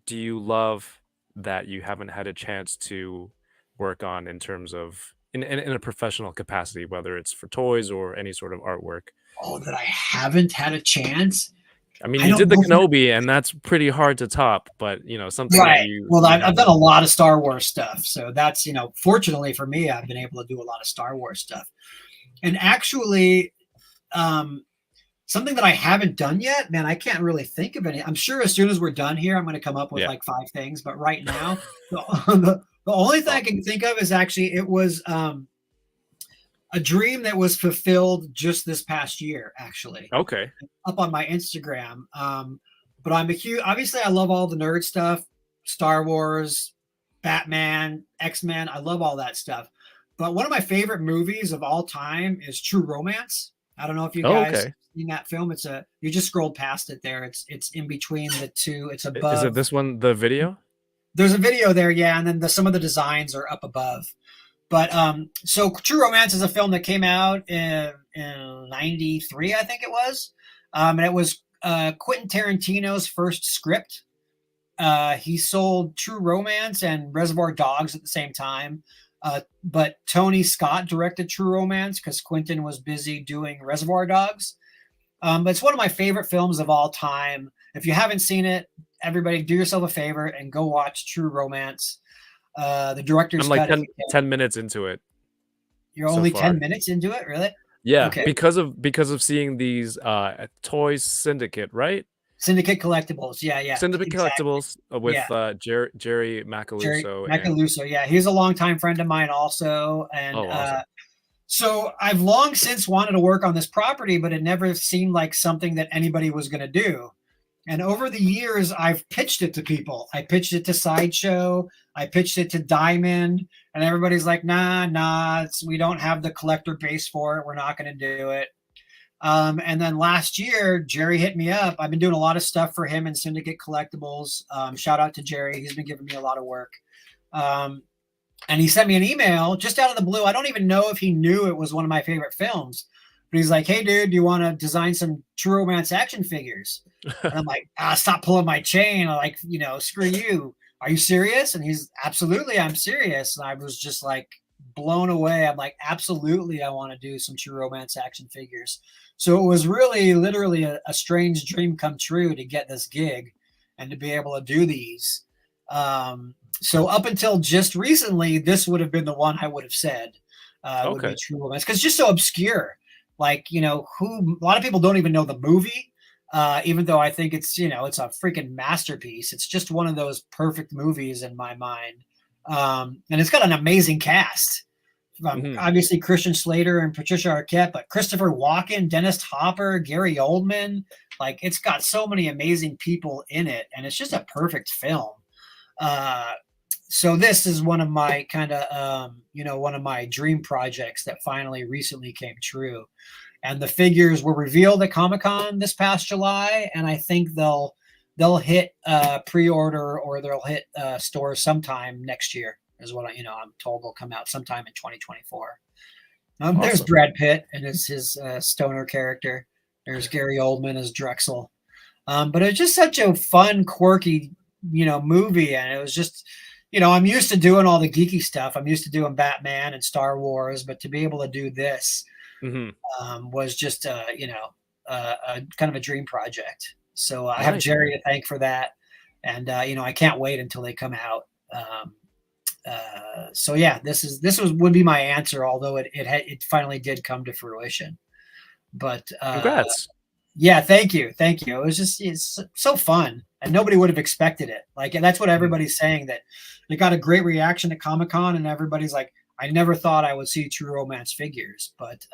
do you love that you haven't had a chance to work on in terms of in a professional capacity, whether it's for toys or any sort of artwork? Oh, that I haven't had a chance. I mean, you did the Kenobi, and that's pretty hard to top. But something that you. Well, I've done a lot of Star Wars stuff, so that's fortunately for me, I've been able to do a lot of Star Wars stuff. And actually, something that I haven't done yet, man, I can't really think of any. I'm sure as soon as we're done here, I'm going to come up with like 5 things. But right now, the only thing I can think of is actually it was. A dream that was fulfilled just this past year, actually. Okay. Up on my Instagram, But I'm a huge, obviously, I love all the nerd stuff, Star Wars, Batman, X-Men. I love all that stuff. But one of my favorite movies of all time is True Romance. I don't know if you Oh, guys okay. seen that film. You just scrolled past it there. It's in between the two. It's Is it above. this one, the video? There's a video there, yeah, and then some of the designs are up above. But so True Romance is a film that came out in '93, I think it was, and it was Quentin Tarantino's first script. He sold True Romance and Reservoir Dogs at the same time. But Tony Scott directed True Romance because Quentin was busy doing Reservoir Dogs. But it's one of my favorite films of all time. If you haven't seen it, everybody do yourself a favor and go watch True Romance. The director's I'm like cut. 10 minutes into it. You're so only far. 10 minutes into it, really? Yeah, Okay. because of seeing these Toys Syndicate, right? Syndicate Collectibles, yeah. Syndicate exactly. Collectibles with Yeah. Jerry Jerry Macaluso. Macaluso, yeah, he's a longtime friend of mine also, and Oh, awesome. so I've long since wanted to work on this property, but it never seemed like something that anybody was going to do. And over the years, I've pitched it to people. I pitched it to Sideshow. I pitched it to Diamond, and everybody's like, nah, we don't have the collector base for it. We're not going to do it. And then last year, Jerry hit me up. I've been doing a lot of stuff for him and Syndicate Collectibles. Shout out to Jerry. He's been giving me a lot of work. And he sent me an email just out of the blue. I don't even know if he knew it was one of my favorite films. But he's like, hey, dude, do you want to design some True Romance action figures? And I'm like, stop pulling my chain. I'm like, screw you. Are you serious? And he's, absolutely, I'm serious. And I was just like blown away. I'm like, absolutely, I want to do some True Romance action figures. So it was really literally a strange dream come true to get this gig and to be able to do these. So up until just recently, this would have been the one I would have said would be True Romance, because it's just so obscure. Like, a lot of people don't even know the movie, even though I think it's, it's a freaking masterpiece. It's just one of those perfect movies in my mind. And it's got an amazing cast. Obviously Christian Slater and Patricia Arquette, but Christopher Walken, Dennis Hopper, Gary Oldman. Like, it's got so many amazing people in it, and it's just a perfect film. So this is one of my one of my dream projects that finally recently came true. And the figures were revealed at Comic-Con this past July, and I think they'll hit pre-order, or they'll hit stores sometime next year, is what I'm told they'll come out sometime in 2024. Awesome. There's Brad Pitt and his stoner character. There's Gary Oldman as Drexel. But it's just such a fun, quirky, movie, and it was just, I'm used to doing all the geeky stuff. I'm used to doing Batman and Star Wars, but to be able to do this was just, a kind of a dream project. So I have Jerry to thank for that, and I can't wait until they come out. So yeah, would be my answer, although it finally did come to fruition. But congrats. Yeah, thank you. It was just, it's so fun, and nobody would have expected it. Like, and that's what everybody's saying, that it got a great reaction at Comic-Con, and everybody's like, I never thought I would see True Romance figures, but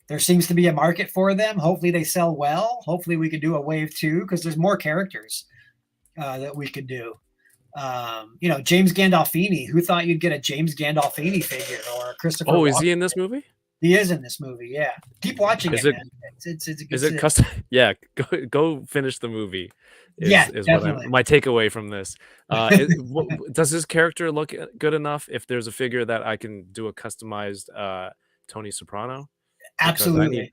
there seems to be a market for them. Hopefully they sell well. Hopefully we could do a wave 2, because there's more characters that we could do. James Gandolfini. Who thought you'd get a James Gandolfini figure, or a Christopher? Oh, is he in this movie? He is in this movie. Yeah, keep watching it. Man. It's a good. Is it custom? Yeah, go finish the movie. Is definitely. what my takeaway from this. Does his character look good enough? If there's a figure that I can do a customized Tony Soprano. Absolutely.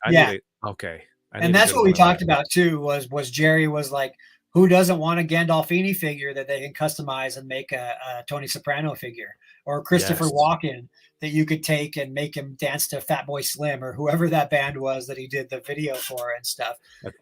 Okay. And that's what we talked about too. Was Jerry was like, who doesn't want a Gandolfini figure that they can customize and make a Tony Soprano figure, or Christopher Walken that you could take and make him dance to Fatboy Slim, or whoever that band was that he did the video for and stuff.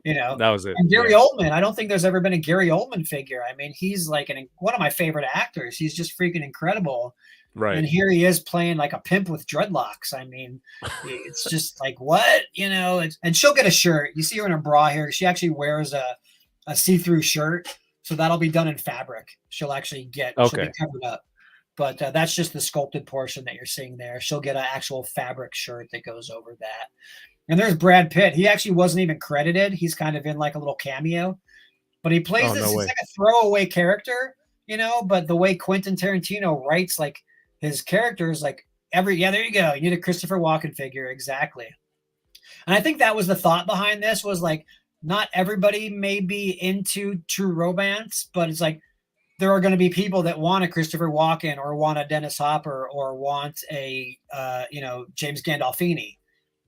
That was it. And Gary Oldman, I don't think there's ever been a Gary Oldman figure. I mean, he's like one of my favorite actors. He's just freaking incredible. Right. And here he is playing like a pimp with dreadlocks. I mean, it's just like, what, and she'll get a shirt. You see her in a bra here. She actually wears a see-through shirt. So that'll be done in fabric. She'll actually she'll be covered up. But that's just the sculpted portion that you're seeing there. She'll get an actual fabric shirt that goes over that. And there's Brad Pitt. He actually wasn't even credited. He's kind of in like a little cameo. but he plays Oh, this. no He's way. like a throwaway character, you know. But the way Quentin Tarantino writes like his characters, like there you go. You need a Christopher Walken figure, exactly. And I think that was the thought behind this was like not everybody may be into true romance, but it's like there are going to be people that want a Christopher Walken or want a Dennis Hopper or want a James Gandolfini.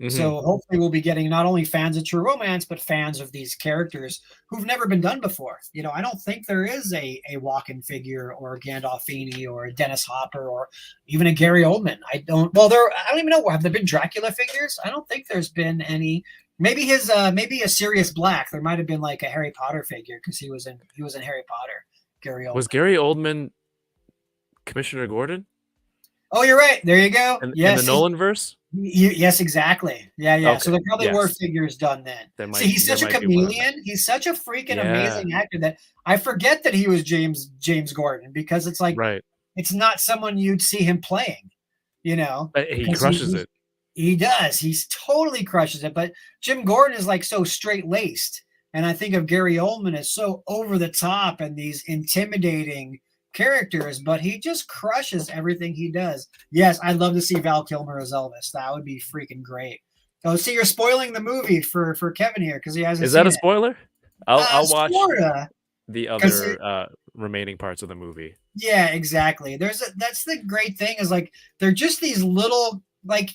Mhm. So hopefully we'll be getting not only fans of true romance, but fans of these characters who've never been done before. You know, I don't think there is a Walken figure or a Gandolfini or a Dennis Hopper or even a Gary Oldman. I don't even know. Have there been Dracula figures? I don't think there's been any. Maybe maybe a Sirius Black. There might have been like a Harry Potter figure because he was in Harry Potter. Gary Oldman. Was Gary Oldman Commissioner Gordon Oh, you're right. There you go. in Yes. the Nolan verse? Yes, exactly. Yeah. Okay. So there probably were Yes. figures done then. There might- See, he's there such a might be one of them. chameleon. He's such a freaking Yeah. amazing actor that I forget that he was James Gordon because it's like Right. it's not someone you'd see him playing, you know. But he 'Cause crushes it. He does. He's totally crushes it. But Jim Gordon is like so straight laced, and I think of Gary Oldman as so over the top and these intimidating characters, but he just crushes everything he does. Yes, I'd love to see Val Kilmer as Elvis. That would be freaking great. Oh, see, you're spoiling the movie for Kevin here because he hasn't. Is that a seen it. spoiler? I'll watch Sorta. the 'Cause other remaining parts of the movie. Yeah, exactly. That's the great thing is like they're just these little like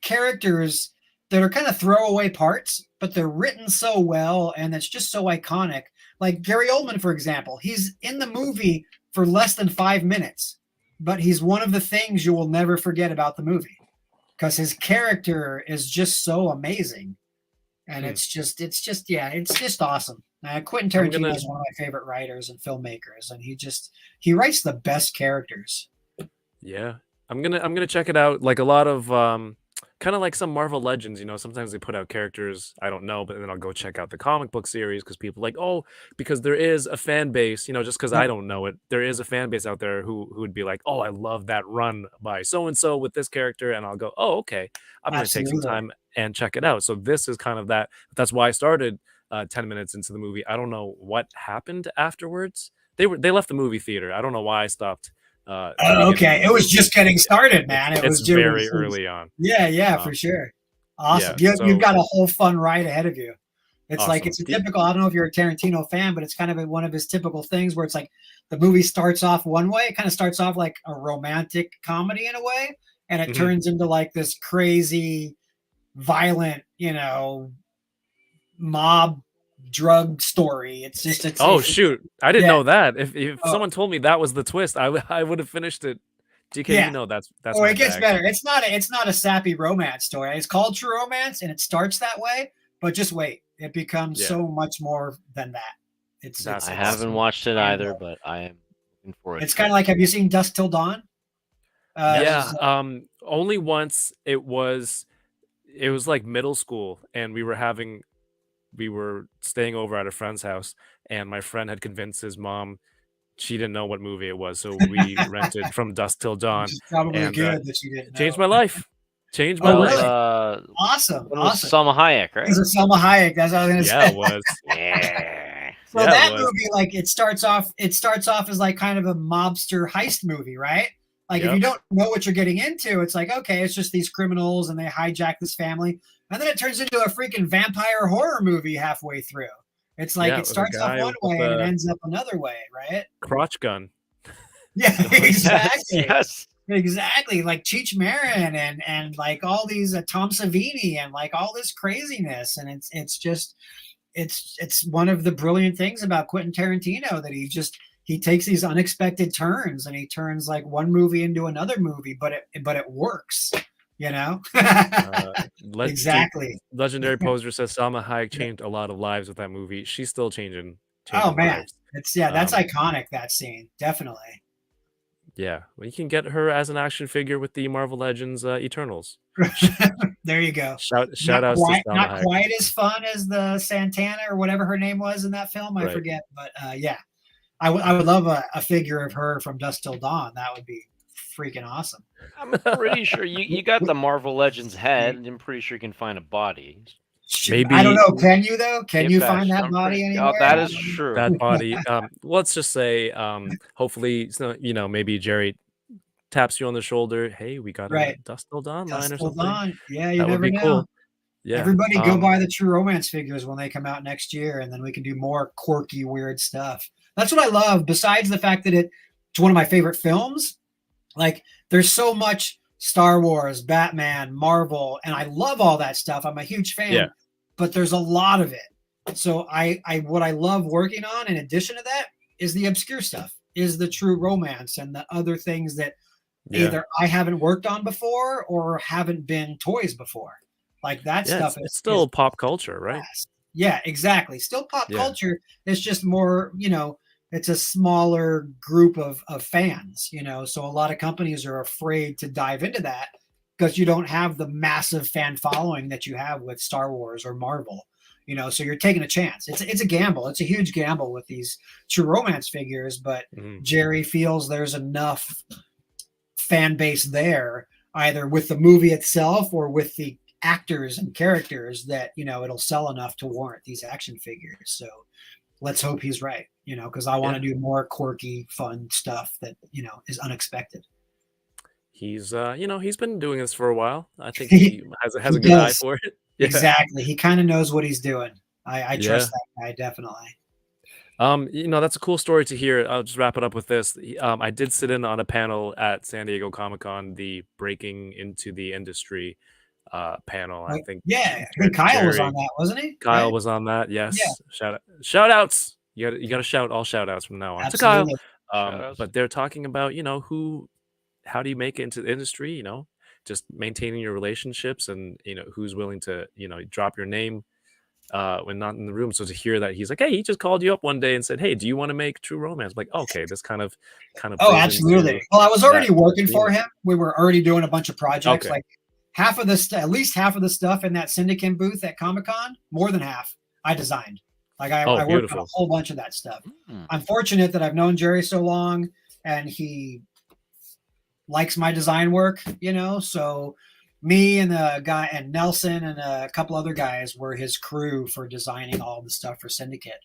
characters that are kind of throwaway parts, but they're written so well and it's just so iconic. Like Gary Oldman, for example, he's in the movie for less than 5 minutes, but he's one of the things you will never forget about the movie because his character is just so amazing. And it's just awesome. Quentin Tarantino is one of my favorite writers and filmmakers, and he writes the best characters. Yeah. I'm gonna check it out. Like a lot of kind of like some Marvel Legends, you know, sometimes they put out characters I don't know, but then I'll go check out the comic book series because people are like, oh, because there is a fan base, you know, just because I don't know it, there is a fan base out there who would be like, oh, I love that run by so and so with this character, and I'll go, oh, okay, I'm gonna take some time and check it out. So this is kind of that. That's why I started 10 minutes into the movie. I don't know what happened afterwards. They left the movie theater. I don't know why I stopped. Okay, it was just getting started, man. It's very early on. Yeah, for sure. Awesome. Yeah, You've got a whole fun ride ahead of you. It's Awesome. like it's a typical. I don't know if you're a Tarantino fan, but it's kind of one of his typical things where it's like the movie starts off one way. It kind of starts off like a romantic comedy in a way, and it turns into like this crazy, violent, you know, mob drug story. It's shoot, I didn't know that. If someone told me that was the twist, I would have finished it. GK, you know that's. Oh, it gets better. It's not a sappy romance story. It's called True Romance, and it starts that way. But just wait, it becomes so much more than that. I haven't watched it either, but I am looking for it. It's kind of like, have you seen Dusk Till Dawn? Only once. It was like middle school, and we were staying over at a friend's house, and my friend had convinced his mom she didn't know what movie it was, so we rented From Dusk Till Dawn. Which is probably and, good that you didn't know. Changed my life. Changed my life. Really? Awesome. Selma Hayek, right? It was Selma Hayek. That's what I was gonna say. Yeah, it was. Yeah. So that movie, like, it starts off as like kind of a mobster heist movie, right? Like if you don't know what you're getting into, it's like, okay, it's just these criminals and they hijack this family. And then it turns into a freaking vampire horror movie halfway through. It's like it starts off one way and it ends up another way, right? Crotch gun. Yeah, exactly. Yes. Exactly. Like Cheech Marin and like all these Tom Savini and like all this craziness. And it's one of the brilliant things about Quentin Tarantino that he takes these unexpected turns and he turns like one movie into another movie, but it works. You know, exactly. Legendary Poser says Salma Hayek changed a lot of lives with that movie. She's still changing oh man, lives. That's iconic. That scene, definitely. Yeah, well, you can get her as an action figure with the Marvel Legends Eternals. There you go. Shout out to Salma not Hayek. quite as fun as the Santana or whatever her name was in that film. I forget, but yeah, I would love a figure of her from Dusk Till Dawn. That would be freaking awesome. I'm pretty sure you got the Marvel Legends head, and I'm pretty sure you can find a body. I don't Maybe know. Can you though? Can If you that find that some body pretty- anywhere? that I is don't know. true. that body. Let's just say, hopefully, maybe Jerry taps you on the shoulder. Hey, we got a Right. Dust Till Dawn line Dust or Till something. Dawn. Yeah, you That would never be know. cool. Yeah. Everybody go buy the True Romance figures when they come out next year, and then we can do more quirky, weird stuff. That's what I love. Besides the fact that it's one of my favorite films, like there's so much Star Wars, Batman, Marvel, and I love all that stuff. I'm a huge fan, Yeah. but there's a lot of it. So what I love working on in addition to that is the obscure stuff, is the True Romance and the other things that Yeah. either I haven't worked on before or haven't been toys before. Like that Yeah, stuff it's is still pop culture, right? class. Yeah, exactly. Still pop Yeah. culture. It's just more, it's a smaller group of fans, So a lot of companies are afraid to dive into that because you don't have the massive fan following that you have with Star Wars or Marvel. So you're taking a chance. It's a gamble. It's a huge gamble with these True Romance figures, but Mhm. Jerry feels there's enough fan base there, either with the movie itself or with the actors and characters, that it'll sell enough to warrant these action figures. So let's hope he's right, because I want to do more quirky, fun stuff that is unexpected. He's he's been doing this for a while. I think he has a good eye for it. Yeah. Exactly. He kind of knows what he's doing. I trust that guy definitely. That's a cool story to hear. I'll just wrap it up with this. I did sit in on a panel at San Diego Comic-Con, the Breaking into the Industry panel. I think I think Kyle was on that, wasn't he? Kyle Right? was on that. Yes. Yeah. Shout outs. You got to shout all shout outs from now on Absolutely. to Kyle. Shout-outs. But they're talking about, how do you make it into the industry, just maintaining your relationships and, who's willing to, drop your name when not in the room. So to hear that he's like, hey, he just called you up one day and said, hey, do you want to make True Romance? I'm like, okay, this kind of Oh, plays absolutely. into Well, I was already that working theme. for him. We were already doing a bunch of projects. Okay. Like at least half of the stuff in that Syndicate booth at Comic-Con, more than half, I designed. Like I worked on a beautiful. whole bunch of that stuff. Mm. I'm fortunate that I've known Jerry so long and he likes my design work, so me and the guy and Nelson and a couple other guys were his crew for designing all the stuff for Syndicate.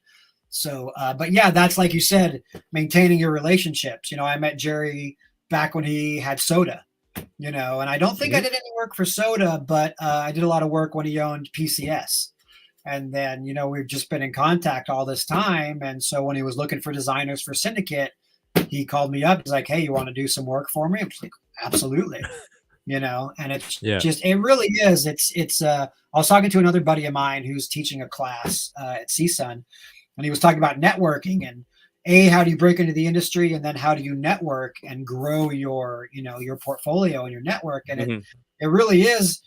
So, but yeah, that's like you said, maintaining your relationships. I met Jerry back when he had Soda, and I don't think I did any work for Soda, but I did a lot of work when he owned PCS. And then, we've just been in contact all this time. And so when he was looking for designers for Syndicate, he called me up. He's like, hey, you want to do some work for me? I'm just like, absolutely. And it's just, it really is. I was talking to another buddy of mine who's teaching a class at CSUN, and he was talking about networking and how do you break into the industry, and then how do you network and grow your portfolio and your network. And it really is,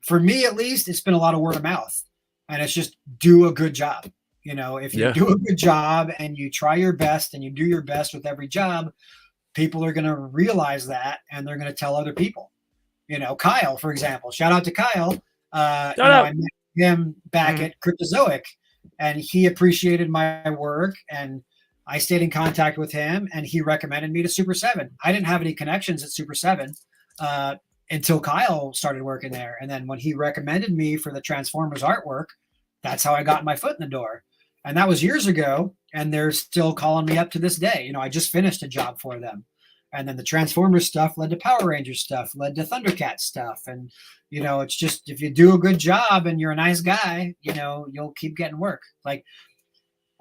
for me at least, it's been a lot of word of mouth, and it's just do a good job. If you do a good job and you try your best and you do your best with every job, people are going to realize that, and they're going to tell other people. Kyle, for example, shout out to Kyle. I met him back at Cryptozoic, and he appreciated my work, and I stayed in contact with him, and he recommended me to Super 7. I didn't have any connections at Super 7 until Kyle started working there. And then when he recommended me for the Transformers artwork, that's how I got my foot in the door. And that was years ago, and they're still calling me up to this day. I just finished a job for them. And then the Transformers stuff led to Power Rangers stuff, led to Thundercat stuff. And, it's just, if you do a good job and you're a nice guy, you'll keep getting work. Like,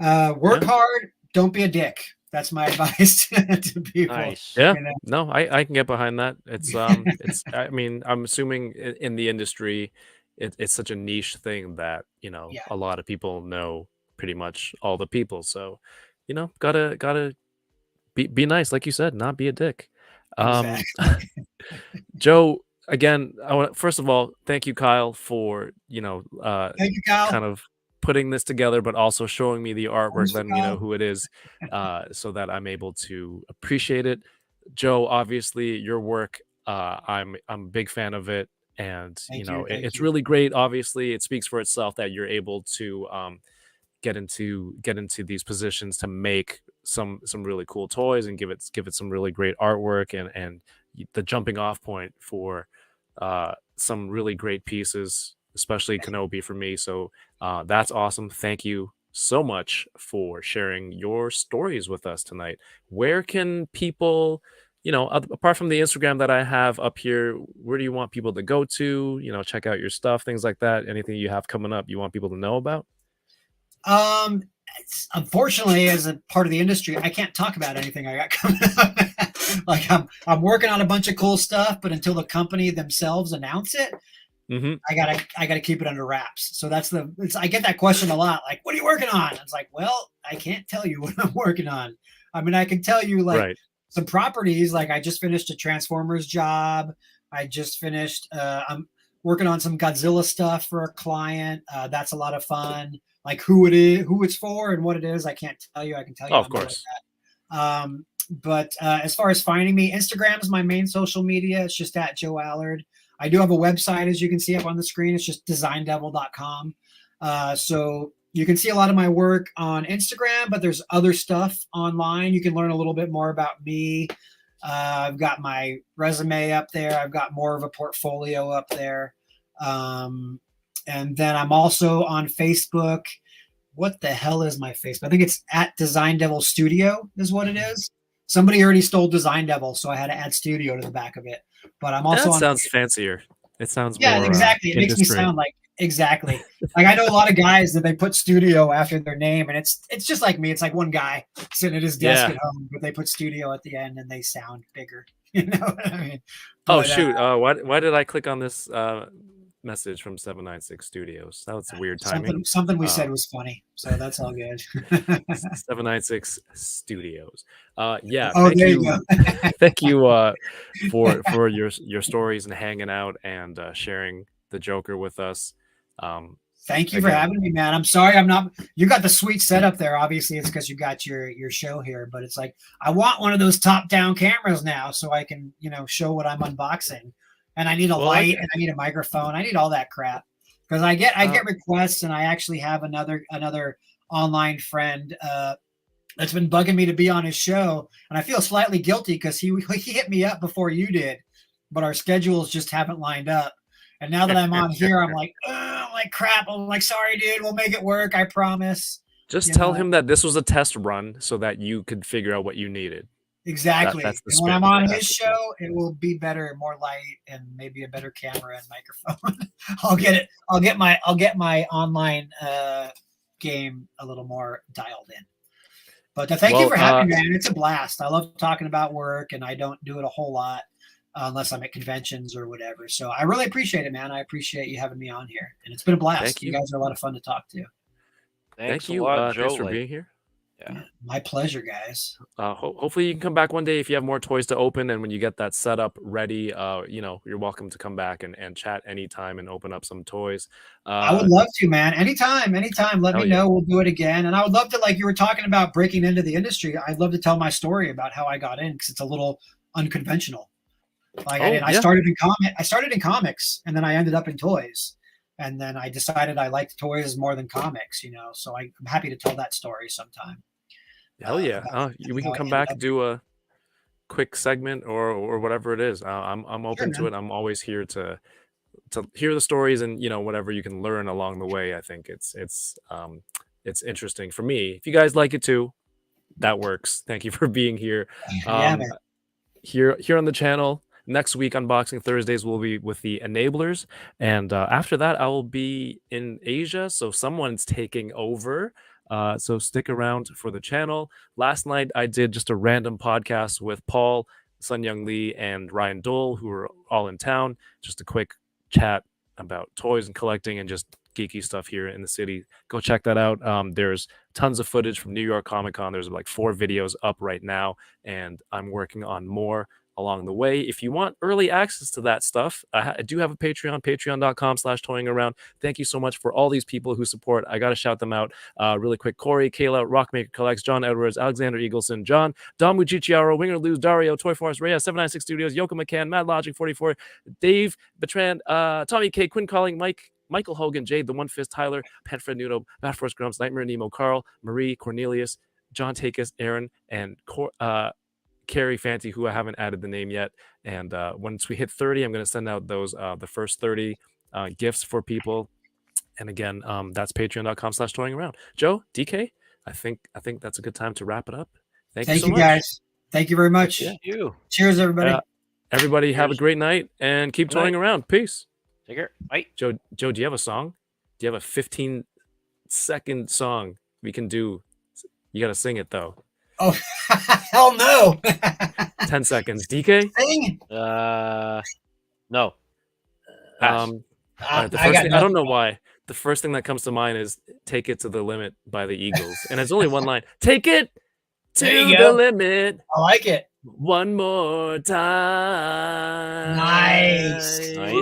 work hard, don't be a dick. That's my advice to people. Nice. Yeah. No, I can get behind that. It's I mean, I'm assuming in the industry, it's such a niche thing that, a lot of people know pretty much all the people. So, gotta be nice, like you said, not be a dick. Exactly. Joe, again, first of all, thank you, Kyle, for Thank you, Kyle. kind of putting this together, but also showing me the artwork, Thanks, letting me know Kyle. who it is, so that I'm able to appreciate it. Joe, obviously, your work, I'm a big fan of it, and Thank you. it's really great. Obviously, it speaks for itself that you're able to get into these positions to make some really cool toys and give it some really great artwork, and the jumping off point for some really great pieces especially Kenobi for me. So that's awesome. Thank you so much for sharing your stories with us tonight. Where can people, apart from the Instagram that I have up here, where do you want people to go to, check out your stuff, things like that? Anything you have coming up you want people to know about? Um, unfortunately, as a part of the industry, I can't talk about anything I got coming up. Like I'm working on a bunch of cool stuff, but until the company themselves announce it, Hmm. I gotta keep it under wraps. So I get that question a lot. Like, what are you working on? It's like, well, I can't tell you what I'm working on. I mean, I can tell you like Right. some properties. Like I just finished a Transformers job. I just finished. I'm working on some Godzilla stuff for a client. That's a lot of fun. Like who it is, who it's for, and what it is, I can't tell you. I can tell you Oh, on of my course. but as far as finding me, Instagram is my main social media. It's just at Joe Allard. I do have a website, as you can see up on the screen. It's just designdevil.com. So you can see a lot of my work on Instagram, but there's other stuff online. You can learn a little bit more about me. I've got my resume up there. I've got more of a portfolio up there. And then I'm also on Facebook. What the hell is my Facebook? I think it's at Design Devil Studio is what it is. Somebody already stole Design Devil, so I had to add studio to the back of it. But I'm also That on. sounds fancier. It sounds Yeah, more exactly. It makes me industry. sound like exactly. Like I know a lot of guys that they put studio after their name, and it's just like me. It's like one guy sitting at his desk Yeah. at home, but they put studio at the end, and they sound bigger. You know what I mean? Oh But shoot. Why did I click on this message from 796 Studios? That was weird timing. something we said Um, was funny, so that's all good. 796 Studios. Yeah, Oh, thank there you you. go. Thank you for your stories and hanging out and sharing the Joker with us. Um, Thank you for again, having me, man. I'm sorry I'm not. You got the sweet setup there. Obviously, it's because you got your show here, but it's like I want one of those top down cameras now, so I can show what I'm unboxing. And I need a well, light, and I need a microphone. I need all that crap because I uh, get requests, and I actually have another online friend that's been bugging me to be on his show, and I feel slightly guilty because he hit me up before you did, but our schedules just haven't lined up. And now that I'm on here, I'm like, crap. I'm like, sorry, dude. We'll make it work. I promise. just You tell know him that this was a test run so that you could figure out what you needed. exactly. That's the And when I'm spin. on his That's the spin. show, it will be better, more light, and maybe a better camera and microphone. I'll get it. I'll get my online game a little more dialed in. But thank you Well, for having me, man. It's a blast. I love talking about work, and I don't do it a whole lot unless I'm at conventions or whatever. So I really appreciate it, man. I appreciate you having me on here, and it's been a blast. thank You you. guys are a lot of fun to talk to. Thanks Thank a you. lot, Thanks Joe. for Like, being here. yeah. Yeah, my pleasure, guys. Hopefully you can come back one day if you have more toys to open, and when you get that setup ready, you're welcome to come back and chat anytime and open up some toys. I would love to, man. Anytime, anytime. Let me Hell yeah. know. We'll do it again. And I would love to, like you were talking about breaking into the industry. I'd love to tell my story about how I got in because it's a little unconventional. Like Oh I yeah. started in comics, and then I ended up in toys, and then I decided I liked toys more than comics. So I'm happy to tell that story sometime. Hell yeah. About We can how I come ended back up. and do a quick segment or whatever it is. I'm Sure, open to man. it. I'm always here to hear the stories and whatever you can learn along the way. I think it's interesting for me. If you guys like it too, that works. Thank you for being here. Yeah, Um, man. here on the channel. Next week, Unboxing Thursdays will be with the Enablers, and after that, I will be in Asia. So someone's taking over. So stick around for the channel. Last night, I did just a random podcast with Paul, Sun Young Lee, and Ryan Dole, who were all in town. Just a quick chat about toys and collecting and just geeky stuff here in the city. Go check that out. There's tons of footage from New York Comic Con. There's like 4 videos up right now, and I'm working on more along the way. If you want early access to that stuff, I do have a Patreon, patreon.com/toyingaround. Thank you so much for all these people who support. I got to shout them out really quick. Corey, Kayla, Rockmaker Collects, John Edwards, Alexander Eagleson, John, Dom Mujichiaro, Winger Lose, Dario, Toy Force, Rhea, 796 Studios, Yoko McCann, Mad Logic 44, Dave, Bertrand, Tommy K, Quinn Calling, Michael Hogan, Jade, The One Fist, Tyler, Panfred Nudo, Bad Force Grumps, Nightmare Nemo, Carl, Marie, Cornelius, John Takis, Aaron, and Carrie Fanti, who I haven't added the name yet. And once we hit 30, I'm going to send out those the first 30 gifts for people. And again, that's patreon.com/toyingaround. Joe, DK, I think that's a good time to wrap it up. Thank you so much. Guys. Thank you very much. Yeah, you. Cheers, everybody. Everybody have a Cheers. great night and keep Good night. toying around. Peace. Take care. Bye. Joe, do you have a song? Do you have a 15-second song we can do? You got to sing it though. Oh, hell no. 10 seconds. DK? Sing. No. Pass. All right, I don't know why. The first thing that comes to mind is "Take It to the Limit" by the Eagles, and it's only one line. Take it to the limit. I like it. One more time. Nice. Nice.